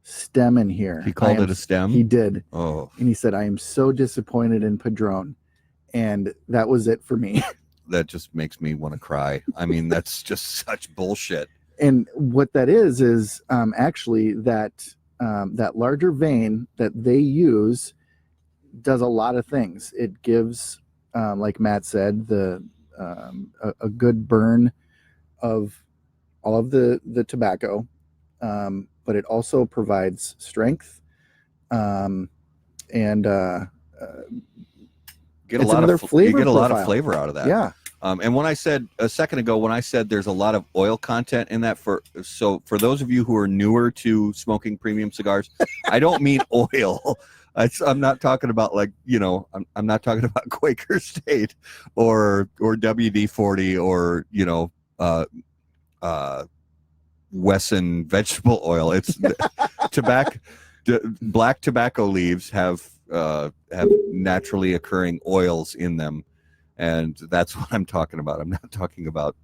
stem in here." He called it a stem? He did. Oh. And he said, "I am so disappointed in Padron." And that was it for me. That just makes me want to cry. I mean, that's just such bullshit. And what that is actually that larger vein that they use does a lot of things. It gives, like Matt said, a good burn of all of the tobacco, but it also provides strength, and you get a lot of flavor out of that. Yeah. And when I said a second ago, when I said there's a lot of oil content in that, for those of you who are newer to smoking premium cigars, I don't mean oil. I'm not talking about I'm not talking about Quaker State or WD-40 or Wesson vegetable oil. It's tobacco. Black tobacco leaves have naturally occurring oils in them. And that's what I'm talking about. I'm not talking about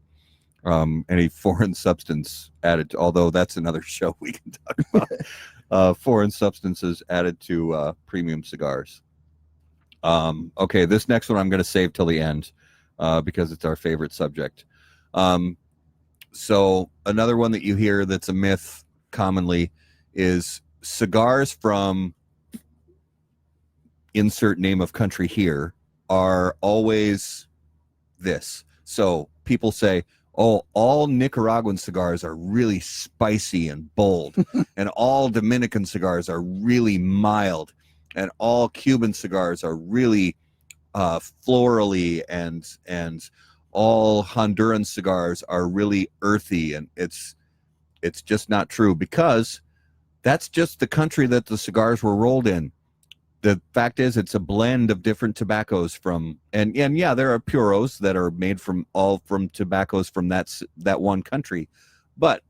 any foreign substance added, although that's another show we can talk about. Foreign substances added to premium cigars. Okay, this next one I'm going to save till the end because it's our favorite subject. So another one that you hear that's a myth commonly is cigars from insert name of country here are always this. So people say, oh, all Nicaraguan cigars are really spicy and bold, and all Dominican cigars are really mild, and all Cuban cigars are really florally, and all Honduran cigars are really earthy. And it's just not true, because that's just the country that the cigars were rolled in. The fact is, it's a blend of different tobaccos and yeah, there are puros that are made from tobaccos from that one country, but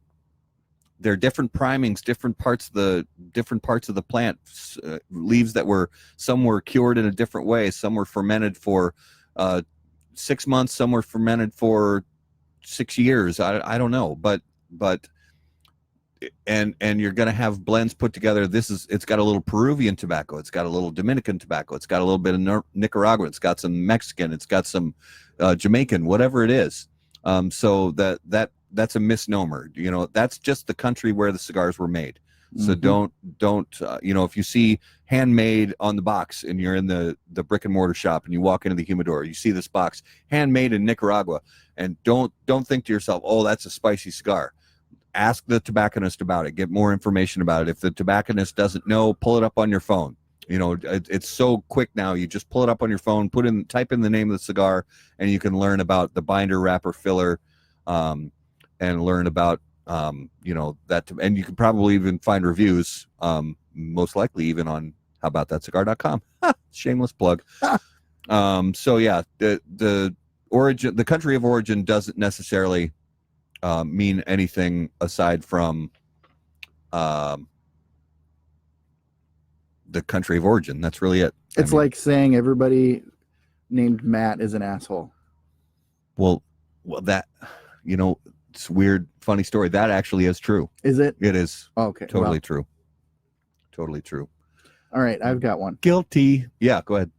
they're different primings, different parts of the plant, leaves that some were cured in a different way, some were fermented for 6 months, some were fermented for 6 years. I don't know, but and you're going to have blends put together. It's got a little Peruvian tobacco, it's got a little Dominican tobacco, it's got a little bit of Nicaraguan, it's got some Mexican, it's got some Jamaican, whatever it is. So that's a misnomer. That's just the country where the cigars were made. So don't if you see handmade on the box and you're in the brick and mortar shop and you walk into the humidor, you see this box handmade in Nicaragua, and don't think to yourself, oh, that's a spicy cigar. Ask the tobacconist about it. Get more information about it. If the tobacconist doesn't know, pull it up on your phone. It's so quick now. You just pull it up on your phone, type in the name of the cigar, and you can learn about the binder, wrapper, filler, and learn about You know, that, and you can probably even find reviews, most likely even on howaboutthatcigar.com. Shameless plug. So yeah, the origin, the country of origin doesn't necessarily mean anything aside from the country of origin. That's really it. It's like saying everybody named Matt is an asshole. Well, that, you know, it's a weird, funny story. That actually is true. Is it? It is. Okay. Totally true. Totally true. All right, I've got one. Guilty. Yeah, go ahead.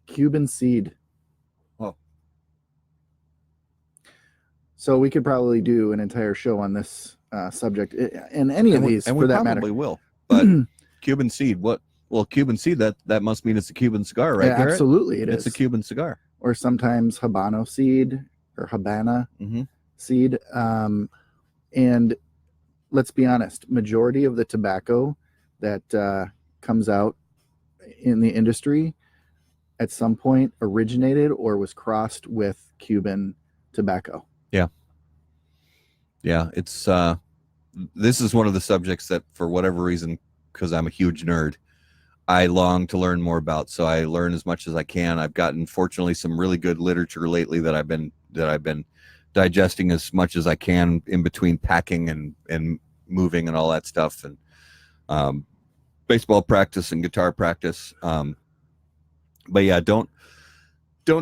Cuban seed. Oh. So we could probably do an entire show on this subject, and any of these, and for that probably matter. will. But Cuban seed, what? Well, Cuban seed, that must mean it's a Cuban cigar, right? Yeah, absolutely, It's a Cuban cigar. Or sometimes Habano seed or Habana seed. And let's be honest, majority of the tobacco that comes out in the industry at some point originated or was crossed with Cuban tobacco. Yeah. Yeah, it's this is one of the subjects that, for whatever reason, because I'm a huge nerd, I long to learn more about. So I learn as much as I can. I've gotten, fortunately, some really good literature lately that I've been digesting as much as I can in between packing and moving and all that stuff, and baseball practice and guitar practice. But yeah, don't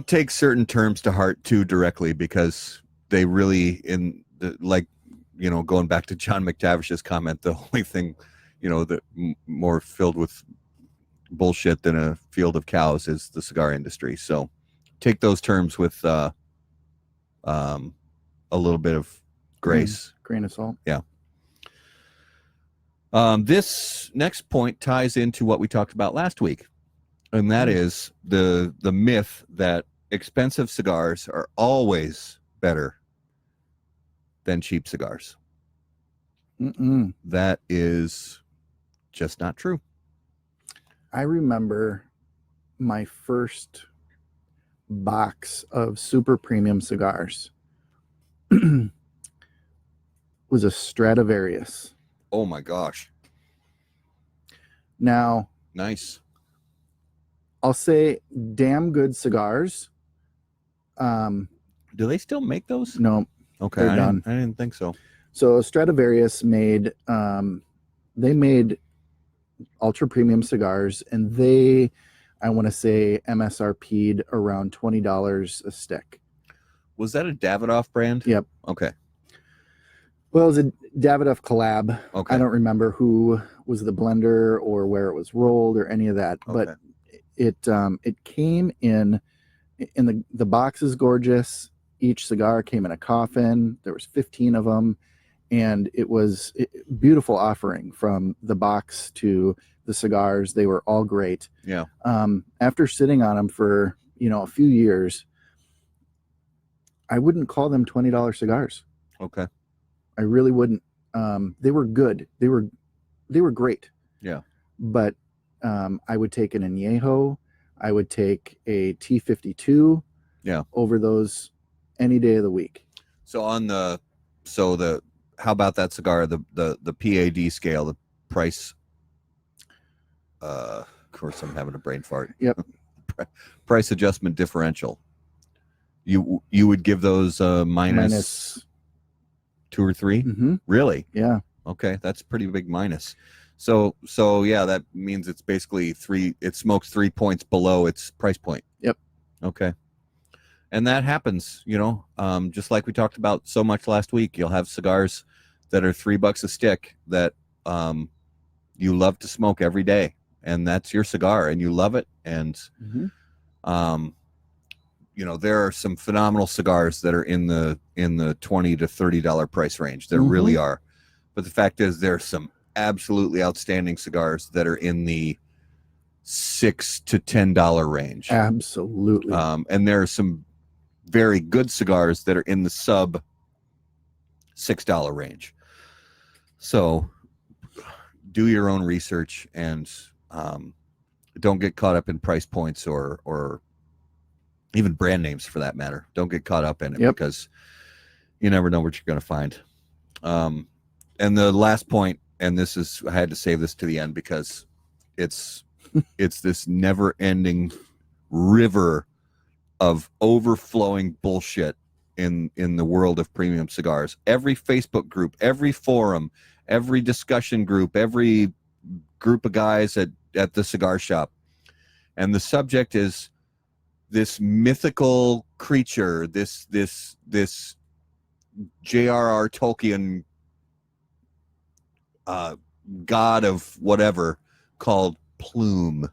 take certain terms to heart too directly, because they really, like, you know, going back to John McTavish's comment, the only thing, you know, that more filled with bullshit than a field of cows is the cigar industry. So take those terms with a little bit of grace. Grain of salt. Yeah. This next point ties into what we talked about last week, and that is the myth that expensive cigars are always better than cheap cigars. That is just not true. I remember my first box of super premium cigars was a Stradivarius. Oh my gosh. Now, nice. I'll say damn good cigars. Do they still make those? No. Okay. They're done. I didn't think so. So Stradivarius made, they made ultra premium cigars, and they, I want to say, MSRP'd around $20 a stick. Was that a Davidoff brand? Yep. Okay. Well, it was a Davidoff collab. Okay. I don't remember who was the blender or where it was rolled or any of that, okay. but it came in the box is gorgeous. Each cigar came in a coffin. There was 15 of them, and it was a beautiful offering from the box to the cigars. They were all great. Yeah. After sitting on them for, a few years, I wouldn't call them $20 cigars. Okay. I really wouldn't. They were good. They were great. Yeah. But I would take an Añejo. I would take a T52. Yeah. Over those any day of the week. So how about that cigar? The PAD scale, the price. Of course, I'm having a brain fart. Yep. Price adjustment differential. You would give those minus 2 or 3? Mm-hmm. Really? Yeah. Okay, that's a pretty big minus. So yeah, that means it's basically it smokes 3 points below its price point. Yep. Okay. And that happens, just like we talked about so much last week. You'll have cigars that are $3 a stick that you love to smoke every day, and that's your cigar, and you love it. And there are some phenomenal cigars that are in the $20 to $30 price range. There really are. But the fact is, there are some absolutely outstanding cigars that are in the $6 to $10 range. Absolutely. And there are some very good cigars that are in the sub $6 range. So do your own research, and don't get caught up in price points or even brand names, for that matter. Don't get caught up in it, because you never know what you're going to find. And the last point, and this is, I had to save this to the end because it's this never-ending river of overflowing bullshit in the world of premium cigars. Every Facebook group, every forum, every discussion group, every group of guys at the cigar shop, and the subject is this mythical creature, this J.R.R. Tolkien god of whatever, called plume.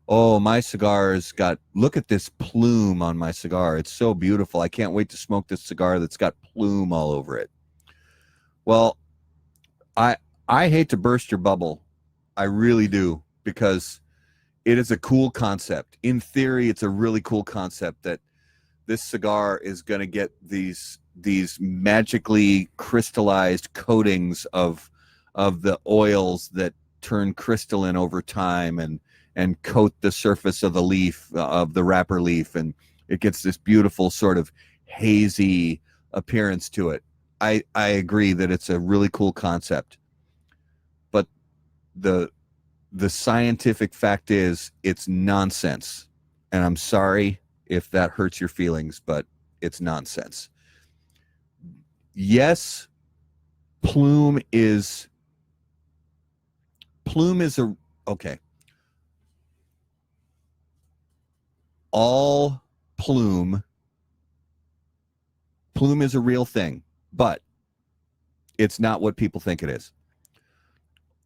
Oh, my cigar's got, look at this plume on my cigar. It's so beautiful. I can't wait to smoke this cigar that's got plume all over it. Well, I hate to burst your bubble. I really do, because it is a cool concept. In theory, it's a really cool concept that this cigar is going to get these magically crystallized coatings of the oils that turn crystalline over time and coat the surface of the leaf, of the wrapper leaf, and it gets this beautiful sort of hazy appearance to it. I agree that it's a really cool concept, but the scientific fact is it's nonsense. And I'm sorry if that hurts your feelings, but it's nonsense. Yes, plume is okay. All plume is a real thing, but it's not what people think it is.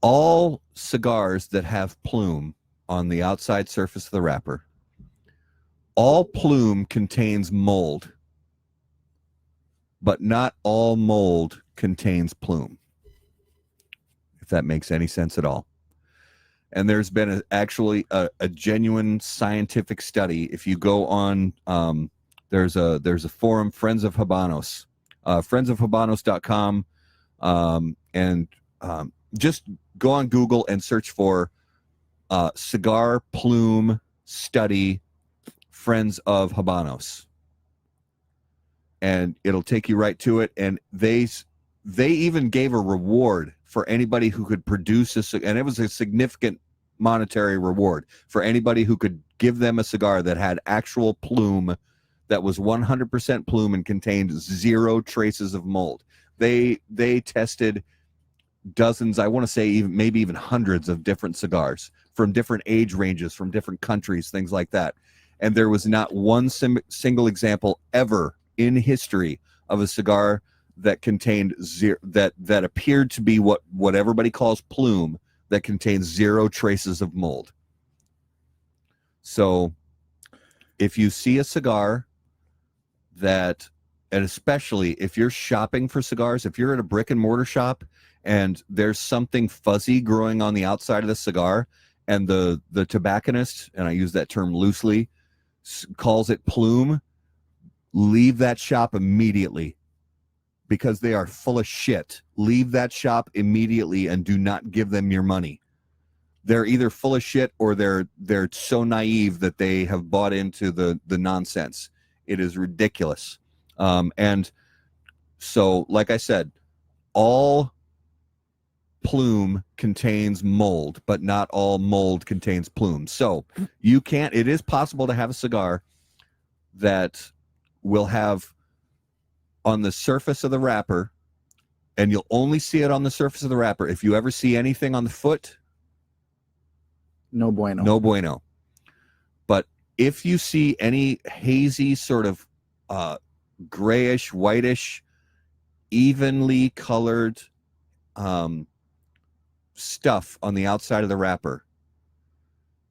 All cigars that have plume on the outside surface of the wrapper, all plume contains mold, but not all mold contains plume, if that makes any sense at all. And there's been actually a genuine scientific study. If you go on, there's a forum, Friends of Habanos, friendsofhabanos.com, and just go on Google and search for cigar plume study Friends of Habanos, and it'll take you right to it. And they even gave a reward for anybody who could produce and it was a significant monetary reward for anybody who could give them a cigar that had actual plume, that was 100% plume and contained 0 traces of mold. They tested dozens, I want to say maybe even hundreds of different cigars from different age ranges, from different countries, things like that. And there was not one single example ever in history of a cigar that contained that appeared to be what everybody calls plume, that contains 0 traces of mold. So if you see a cigar that, and especially if you're shopping for cigars, if you're at a brick and mortar shop and there's something fuzzy growing on the outside of the cigar, and the tobacconist, and I use that term loosely, calls it plume, leave that shop immediately, because they are full of shit. Leave that shop immediately and do not give them your money. They're either full of shit or they're so naive that they have bought into the nonsense. It is ridiculous. And so, like I said, all plume contains mold, but not all mold contains plume. So it is possible to have a cigar that will have on the surface of the wrapper, and you'll only see it on the surface of the wrapper. If you ever see anything on the foot, no bueno. No bueno. But if you see any hazy sort of grayish, whitish, evenly colored stuff on the outside of the wrapper,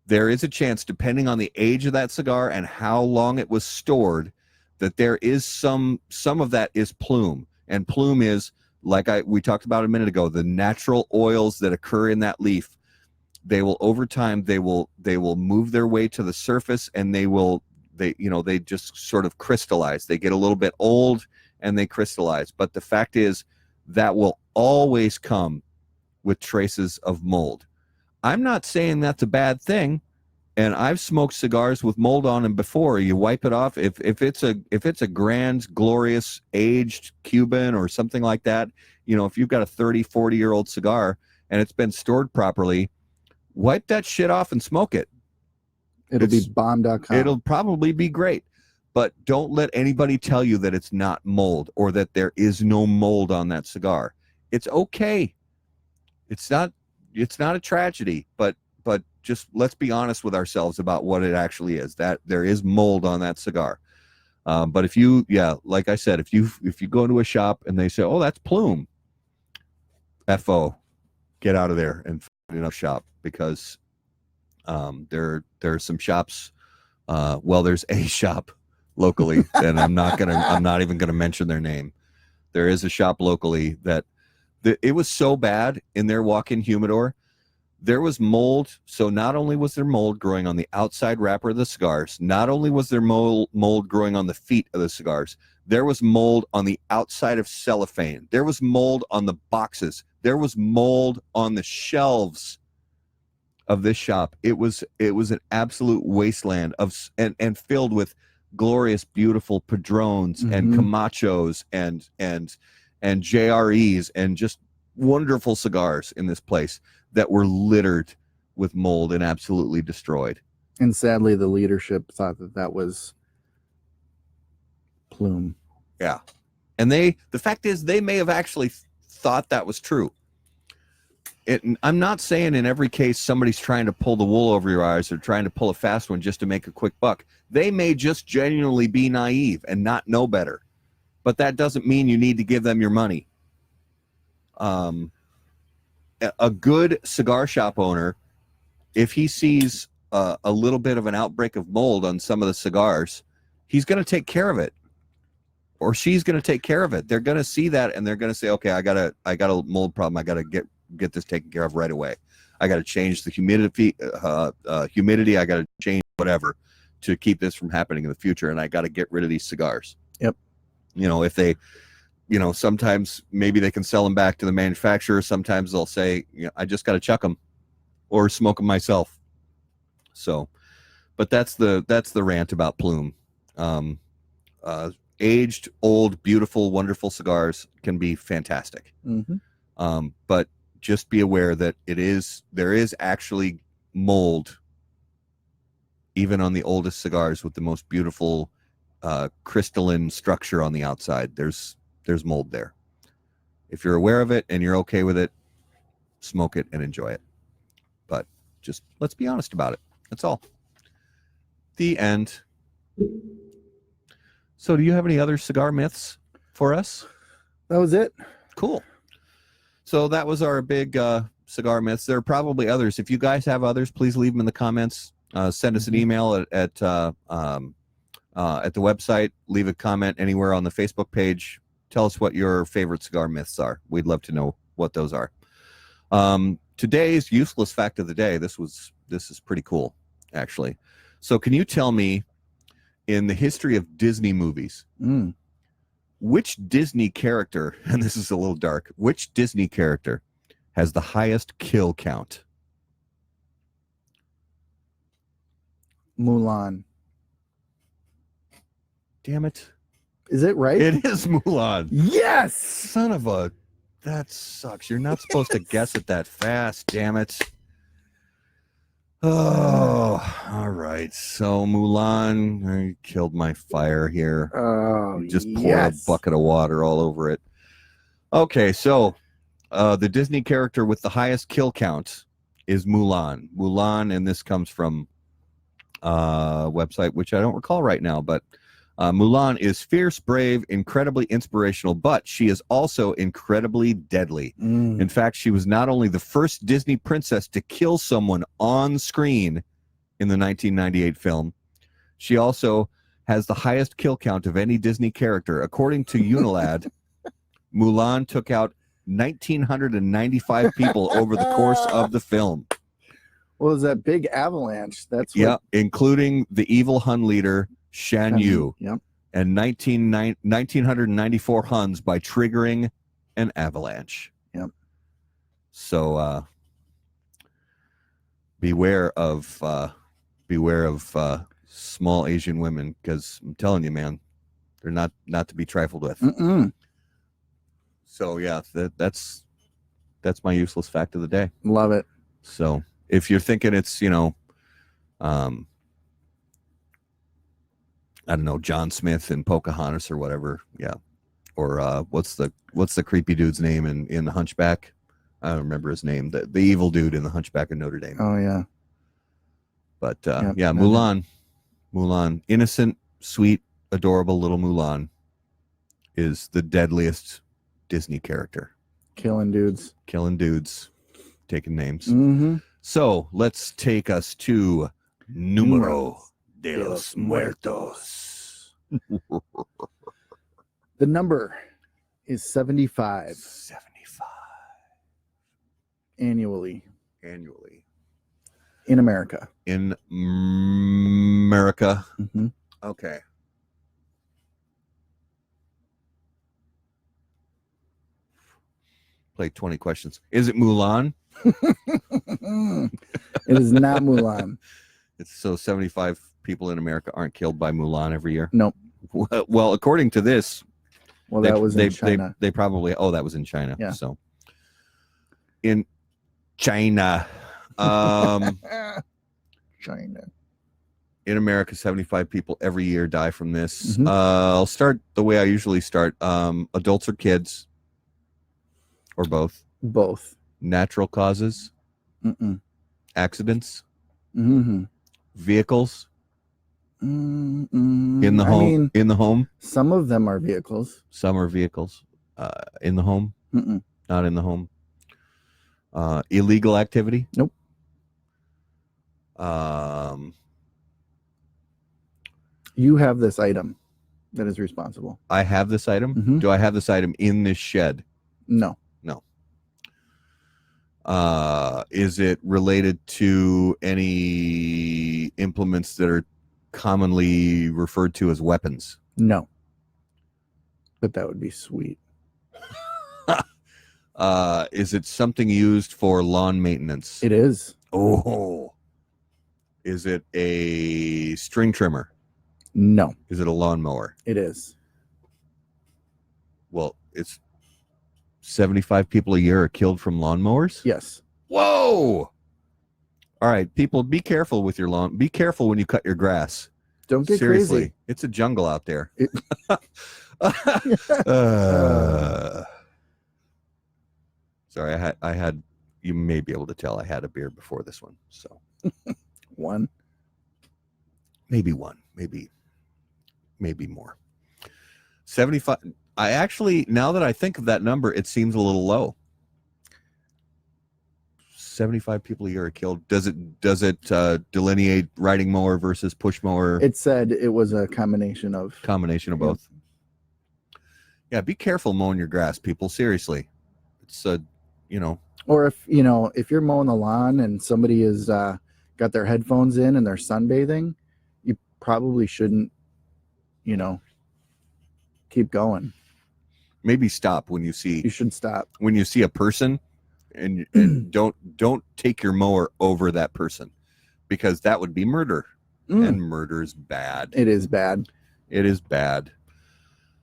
there is a chance, depending on the age of that cigar and how long it was stored, that there is some of that is plume. And plume is, like we talked about a minute ago, the natural oils that occur in that leaf. They will, over time, they will move their way to the surface, and they just sort of crystallize. They get a little bit old and they crystallize. But the fact is that will always come with traces of mold. I'm not saying that's a bad thing. And I've smoked cigars with mold on them before. You wipe it off. If it's a grand, glorious, aged Cuban or something like that, if you've got a 30, 40-year-old cigar and it's been stored properly, wipe that shit off and smoke it. It'll be bomb.com. It'll probably be great. But don't let anybody tell you that it's not mold or that there is no mold on that cigar. It's okay. It's not a tragedy, but just let's be honest with ourselves about what it actually is. That there is mold on that cigar. But if you, like I said, if you go into a shop and they say, "Oh, that's plume," FO, get out of there and find a shop, because there are some shops. There's a shop locally, and I'm not even gonna mention their name. There is a shop locally that it was so bad in their walk-in humidor. There was mold. So not only was there mold growing on the outside wrapper of the cigars, not only was there mold growing on the feet of the cigars, there was mold on the outside of cellophane. There was mold on the boxes. There was mold on the shelves of this shop. It was an absolute wasteland and filled with glorious, beautiful Padrones and Camachos and JREs and just wonderful cigars in this place that were littered with mold and absolutely destroyed. And sadly, the leadership thought that was plume. Yeah. And the fact is, they may have actually thought that was true. I'm not saying in every case somebody's trying to pull the wool over your eyes or trying to pull a fast one just to make a quick buck. They may just genuinely be naive and not know better. But that doesn't mean you need to give them your money. A good cigar shop owner, if he sees a little bit of an outbreak of mold on some of the cigars, he's going to take care of it, or she's going to take care of it. They're going to see that and they're going to say, okay, I got a mold problem. I got to get this taken care of right away. I got to change the humidity. I got to change whatever to keep this from happening in the future. And I got to get rid of these cigars. Yep. If they, sometimes maybe they can sell them back to the manufacturer. Sometimes they'll say, I just got to chuck them or smoke them myself. So, but that's the rant about plume. Aged, old, beautiful, wonderful cigars can be fantastic. But just be aware that there is actually mold even on the oldest cigars with the most beautiful crystalline structure on the outside. There's mold there. If you're aware of it and you're okay with it, smoke it and enjoy it. But just let's be honest about it. That's all. The end. So do you have any other cigar myths for us? That was it. Cool. So that was our big cigar myths. There are probably others. If you guys have others, please leave them in the comments. Send us an email at the website. Leave a comment anywhere on the Facebook page. Tell us what your favorite cigar myths are. We'd love to know what those are. Today's useless fact of the day. This is pretty cool, actually. So can you tell me, in the history of Disney movies, which Disney character, and this is a little dark, which Disney character has the highest kill count? Mulan. Damn it. Is it right? It is Mulan. Yes! Son of a... That sucks. You're not supposed to guess it that fast, damn it. Oh, all right. So Mulan, I killed my fire here. Oh, just pour a bucket of water all over it. Okay, so the Disney character with the highest kill count is Mulan. Mulan, and this comes from a website which I don't recall right now, but Mulan is fierce, brave, incredibly inspirational, but she is also incredibly deadly. In fact, she was not only the first Disney princess to kill someone on screen in the 1998 film, she also has the highest kill count of any Disney character. According to Unilad, Mulan took out 1,995 people over the course of the film. What was that big avalanche? That's what... Yeah, including the evil Hun leader, Shan Yu, yep. And 1,994 Huns by triggering an avalanche. Yep. So beware of beware of small Asian women, because I'm telling you, man, they're not to be trifled with. Mm-mm. So yeah, that's my useless fact of the day. Love it. So if you're thinking it's, I don't know, John Smith and Pocahontas or whatever, yeah, or what's the creepy dude's name in the Hunchback? I don't remember his name. The evil dude in the Hunchback of Notre Dame. Oh yeah. But Yep, yeah, Mulan, innocent, sweet, adorable little Mulan is the deadliest Disney character. Killing dudes, taking names. Mm-hmm. So let's take us to Numero de los Muertos. The number is 75. 75 annually in America. Mm-hmm. Okay. Play 20 questions. Is it Mulan? It is not Mulan. It's so 75 people in America aren't killed by Mulan every year. Nope. Well, according to this, that was in China. They probably, that was in China. Yeah. So in China, China. In America, 75 people every year die from this. Mm-hmm. I'll start the way I usually start. Adults or kids, or both? Both. Natural causes? Mm-mm. Accidents? Mm-hmm. Vehicles? Mm-mm. In the home? In the home? Some of them are vehicles. Some are vehicles. In the home? Mm-mm. Not in the home. Illegal activity? Nope. You have this item that is responsible. I have this item? Mm-hmm. Do I have this item in this shed? No. Is it related to any implements that are commonly referred to as weapons? No. But that would be sweet. Is it something used for lawn maintenance? It is. Oh. Is it a string trimmer? No. Is it a lawnmower? It is. Well, it's 75 people a year are killed from lawnmowers? Yes. Whoa! All right, people, be careful with your lawn. Be careful when you cut your grass. Don't get Seriously, crazy. it's a jungle out there. Sorry, I had. You may be able to tell I had a beer before this one, so one, maybe more. 75. I actually, now that I think of that number, it seems a little low. 75 people a year are killed. Does it delineate riding mower versus push mower? It said it was a combination of both. Yeah, be careful mowing your grass, people. Seriously, it's Or if you're mowing the lawn and somebody is got their headphones in and they're sunbathing, you probably shouldn't, keep going. Maybe stop when you see. You should stop when you see a person, and don't take your mower over that person, because that would be murder, and murder's bad. It is bad. It is bad.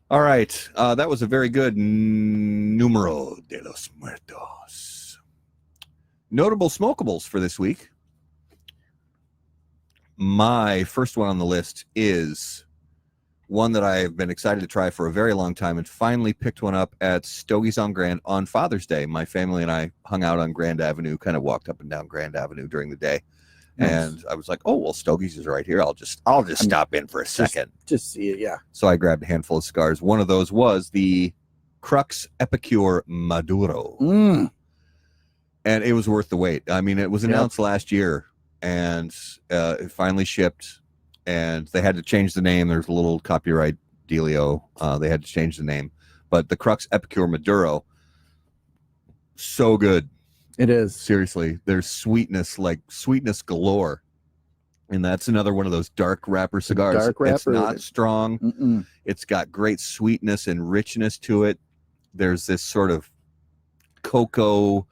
All right, that was a very good Numero de los Muertos. Notable smokables for this week. My first one on the list is one that I've been excited to try for a very long time, and finally picked one up at Stogie's on Grand on Father's Day. My family and I hung out on Grand Avenue, kind of walked up and down Grand Avenue during the day. Nice. And I was like, oh, well, Stogie's is right here. I'll just stop in for a second. Just see it, yeah. So I grabbed a handful of cigars. One of those was the Crux Epicure Maduro. And it was worth the wait. I mean, it was announced last year, and it finally shipped. And they had to change the name. There's a little copyright dealio. They had to change the name. But the Crux Epicure Maduro, so good. It is. Seriously. There's sweetness galore. And that's another one of those dark wrapper cigars. Dark wrapper. It's not strong. Mm-mm. It's got great sweetness and richness to it. There's this sort of cocoa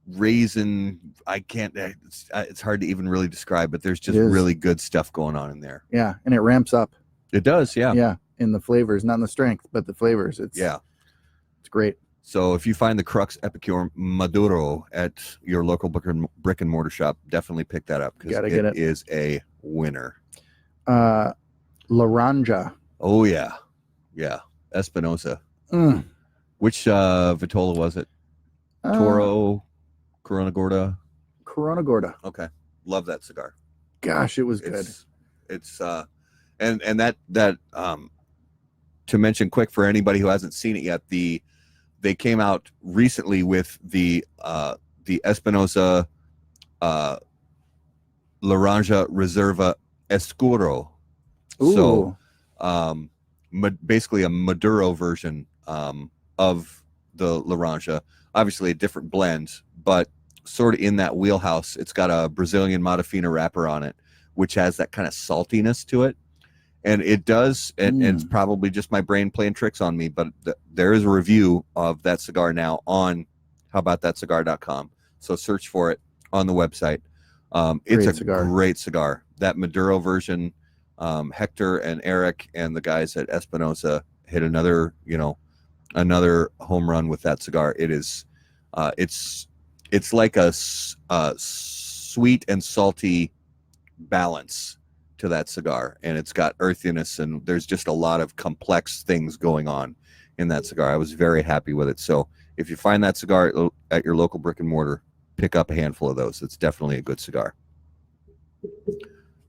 raisin. I can't. It's hard to even really describe, but there's just It is. really good stuff going on in there. Yeah, and it ramps up. It does, yeah. Yeah, in the flavors, not in the strength, but the flavors. It's great. So if you find the Crux Epicure Maduro at your local brick and mortar shop, definitely pick that up because it is a winner. Laranja. Oh yeah, Espinosa. Which Vitola was it? Toro, Corona Gorda. Corona Gorda. Okay, love that cigar. Gosh, it was good. It's and that to mention quick for anybody who hasn't seen it yet, they came out recently with the Espinosa Laranja Reserva Escuro. Ooh. So basically a Maduro version of the Laranja, obviously a different blend, but sort of in that wheelhouse. It's got a Brazilian Matafina wrapper on it, which has that kind of saltiness to it. And it does, and it's probably just my brain playing tricks on me, but there is a review of that cigar now on howaboutthatcigar.com. So search for it on the website. It's a great cigar. That Maduro version, Hector and Eric and the guys at Espinosa hit another home run with that cigar. It is, it's like a sweet and salty balance to that cigar, and it's got earthiness, and there's just a lot of complex things going on in that cigar. I was very happy with it. So if you find that cigar at your local brick and mortar, pick up a handful of those. It's definitely a good cigar. Do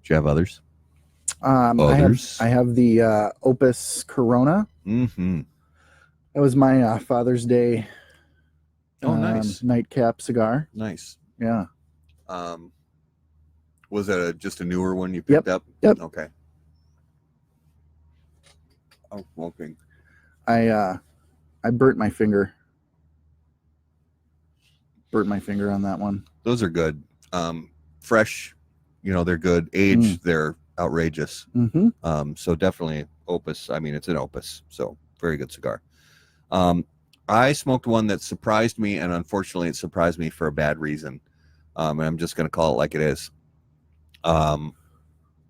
you have others? I have the Opus Corona. Mm-hmm. That was my Father's Day nice nightcap cigar. Nice. Yeah. Was that just a newer one you picked up? Yep. Okay. Oh, smoking. I burnt my finger. Burnt my finger on that one. Those are good. Fresh, they're good. Aged, they're outrageous. Mm-hmm. So definitely Opus. I mean, it's an Opus, so very good cigar. I smoked one that surprised me, and unfortunately it surprised me for a bad reason. And I'm just going to call it like it is.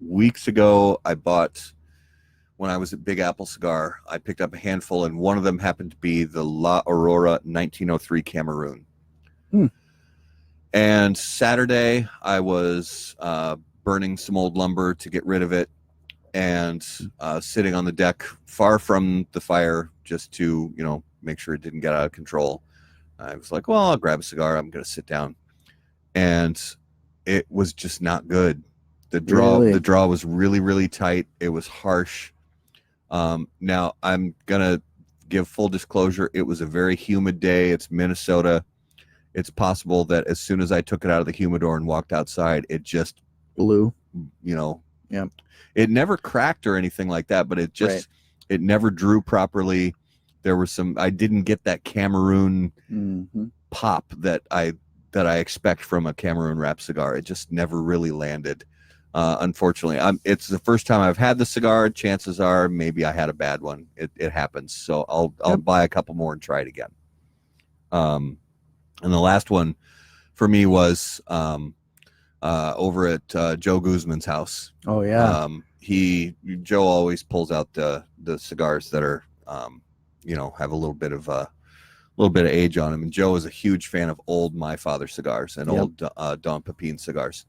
Weeks ago, when I was at Big Apple Cigar, I picked up a handful, and one of them happened to be the La Aurora 1903 Cameroon. And Saturday, I was burning some old lumber to get rid of it, and sitting on the deck far from the fire just to, make sure it didn't get out of control. I was like, well, I'll grab a cigar. I'm going to sit down. And it was just not good. The draw was really, really tight. It was harsh. Now I'm going to give full disclosure. It was a very humid day. It's Minnesota. It's possible that as soon as I took it out of the humidor and walked outside, it just blew, Yeah. It never cracked or anything like that, but it never drew properly. There was I didn't get that Cameroon pop that I expect from a Cameroon wrap cigar. It just never really landed. Unfortunately, it's the first time I've had the cigar. Chances are maybe I had a bad one. It happens. So I'll buy a couple more and try it again. And the last one for me was over at Joe Guzman's house. Oh yeah. Joe always pulls out the cigars that are have a little bit of age on them. And Joe is a huge fan of old My Father cigars and old Don Pepin cigars.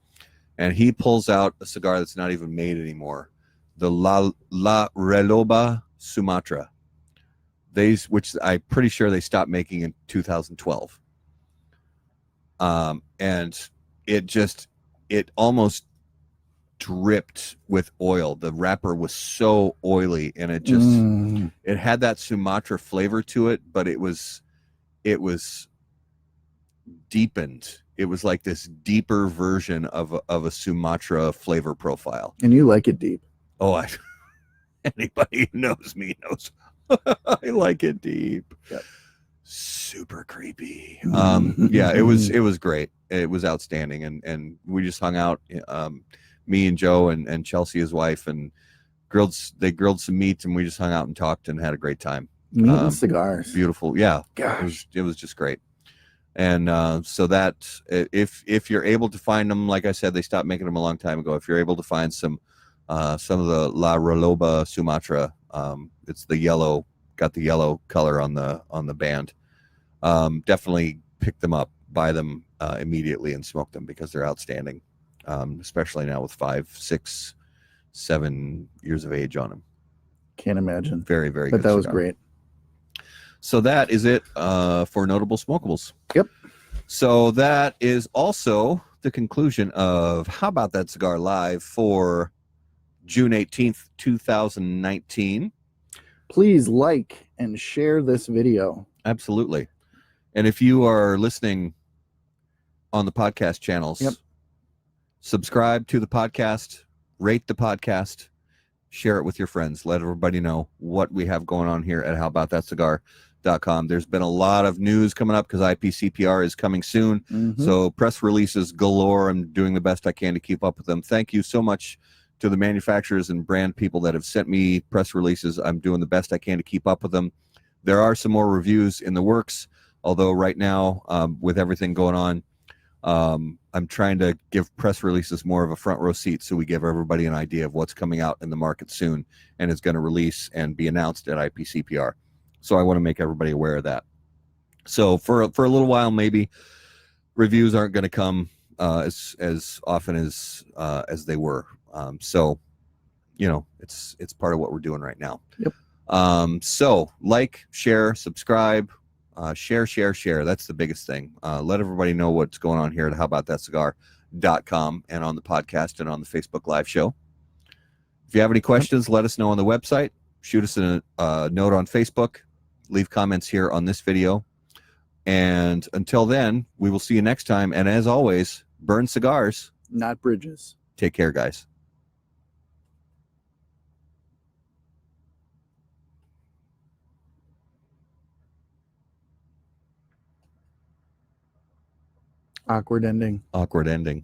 And he pulls out a cigar that's not even made anymore, the La Reloba Sumatra. Which I'm pretty sure they stopped making in 2012. And it almost dripped with oil. The wrapper was so oily, and it had that Sumatra flavor to it, but it was deepened. It was like this deeper version of a Sumatra flavor profile. And you like it deep. Oh, anybody who knows me knows I like it deep. Yep. Super creepy. Yeah, it was great. It was outstanding, and we just hung out. Me and Joe and Chelsea, his wife, and they grilled some meat, and we just hung out and talked and had a great time. Meat and cigars. Beautiful. Yeah. Gosh. It was just great. And so that if you're able to find them, like I said, they stopped making them a long time ago. If you're able to find some of the La Reloba Sumatra, it's the yellow, got the yellow color on the band. Definitely pick them up, buy them immediately, and smoke them because they're outstanding, especially now with 5, 6, 7 years of age on them. Can't imagine. Very, very But good. that was cigar. great. So that is it for Notable Smokables. Yep. So that is also the conclusion of How About That Cigar Live for June 18th, 2019. Please like and share this video. Absolutely. And if you are listening on the podcast channels, Yep. Subscribe to the podcast, rate the podcast, share it with your friends. Let everybody know what we have going on here at HowAboutThatCigar.com. There's been a lot of news coming up because IPCPR is coming soon. Mhm. So press releases galore. I'm doing the best I can to keep up with them. Thank you so much to the manufacturers and brand people that have sent me press releases. I'm doing the best I can to keep up with them. There are some more reviews in the works, although right now, with everything going on, I'm trying to give press releases more of a front row seat so we give everybody an idea of what's coming out in the market soon and is going to release and be announced at IPCPR. So I want to make everybody aware of that. So for a little while, maybe reviews aren't going to come as often as they were. So, you know, it's part of what we're doing right now. Yep. So like, share, subscribe, share. That's the biggest thing. Let everybody know what's going on here at HowAboutThatCigar.com and on the podcast and on the Facebook Live show. If you have any questions, let us know on the website. Shoot us a note on Facebook. Leave comments here on this video. And until then, we will see you next time. And as always, burn cigars, not bridges. Take care, guys. Awkward ending. Awkward ending.